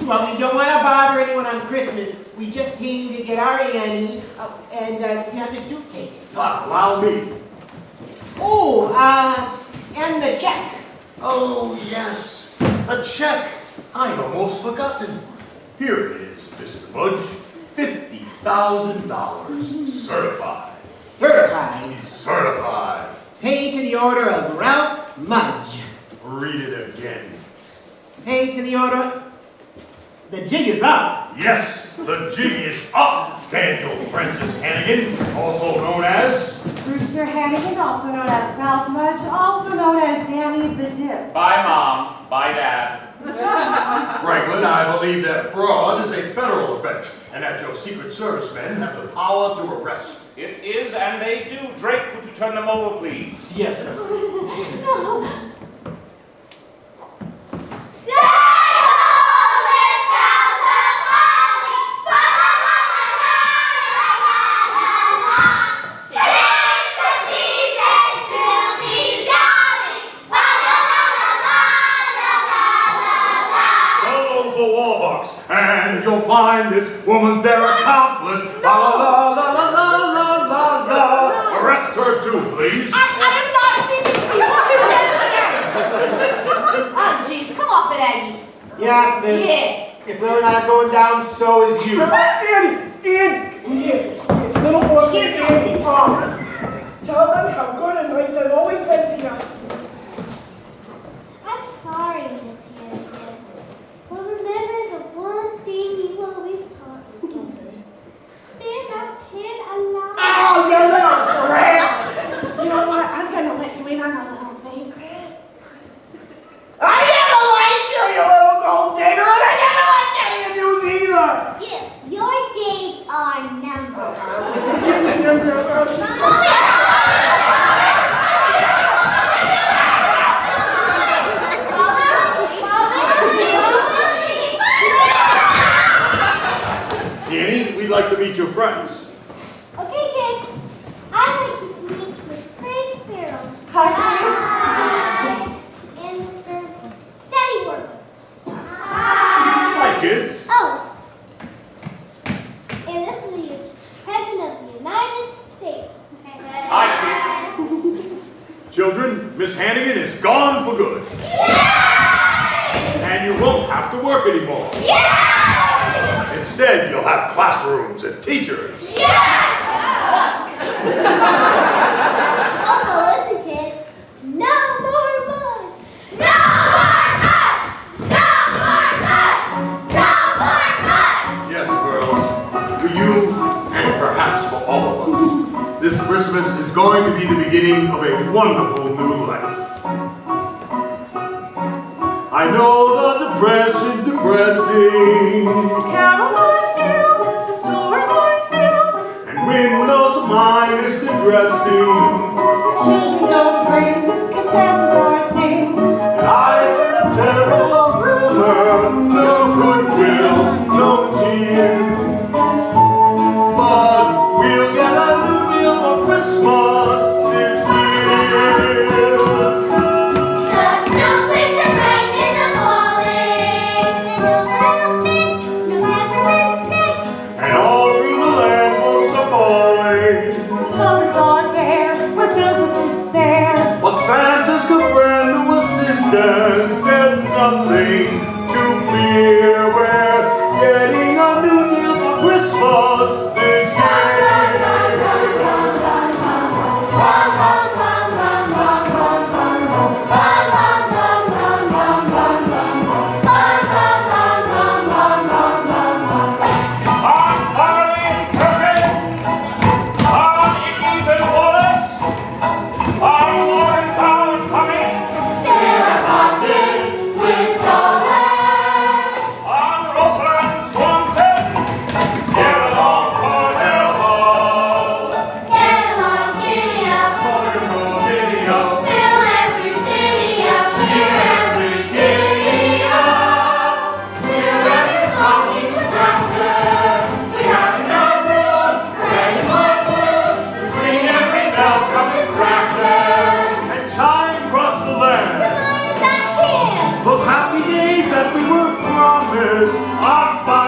Well, we don't want to bother anyone on Christmas. We just came to get our Annie, and we have a suitcase. Allow me. Oh, and the check. Oh, yes, a check. I'd almost forgotten. Here it is, Mr. Mudge. $50,000. Certified. Certified. Paid to the order of Ralph Mudge. Read it again. Paid to the order The jig is up. Yes, the jig is up, Daniel Francis Hannigan, also known as... Brewster Hannigan, also known as Mouth Mudge, also known as Danny the Dip. Bye, Mom. Bye, Dad. Franklin, I believe that fraud is a federal offense, and that your Secret Service men have the power to arrest. It is, and they do. Drake, would you turn them over, please? Yes, sir. No. And you'll find this woman's their accomplice. La la la la la la la la. Arrest her too, please. I have not seen these people since yesterday. Oh, jeez, come off it, Aggie. Yes, sis. Yeah. If they're not going down, so is you. Andy, little boy, Andy. Tell them how good and nice I've always been to you. I'm sorry, Miss Hannigan. But remember the one thing you always taught me. Bear mountain alive. Oh, you little brat! You know what? I'm gonna let you in on a little secret. I never liked you, you little gold digger, and I never liked any of you either. Yeah, your days are numbered. Danny, we'd like to meet your friends. Okay, kids. I'd like you to meet Miss Grace Farrell. Hi, Hi. And Mr. Daddy Warbles. Hi, kids. Oh. And this is the President of the United States. Hi, kids. Children, Miss Hannigan is gone for good. And you won't have to work anymore. Instead, you'll have classrooms and teachers. Oh, well, listen, kids. No more mush. No Yes, girls, for you and perhaps for all of us, this Christmas is going to be the beginning of a wonderful new life. I know the depression's depressing, carols are stilled, the stores are filled, and windows minus the dressing. children don't ring, 'cause Santa's our thing. And I heard a terrible rumor, no goodwill, no cheer. But we'll get a new deal for Christmas this year. The snowflakes are bright in the falling, and no little things, no peppermint sticks. And all through the land folks are falling. Colors are bare, we're filled with despair. But Santa's got brand new assistance. There's nothing to fear. We're getting a new deal for Christmas this year. On Harley and Perkins, on Ickies and Wallace, on Warren Powell and Cummings, on Roper and Swanson, get along for their hall. Giddy up. Ring every bell from its rafter. And time across the land. Those happy days that we were promised are finally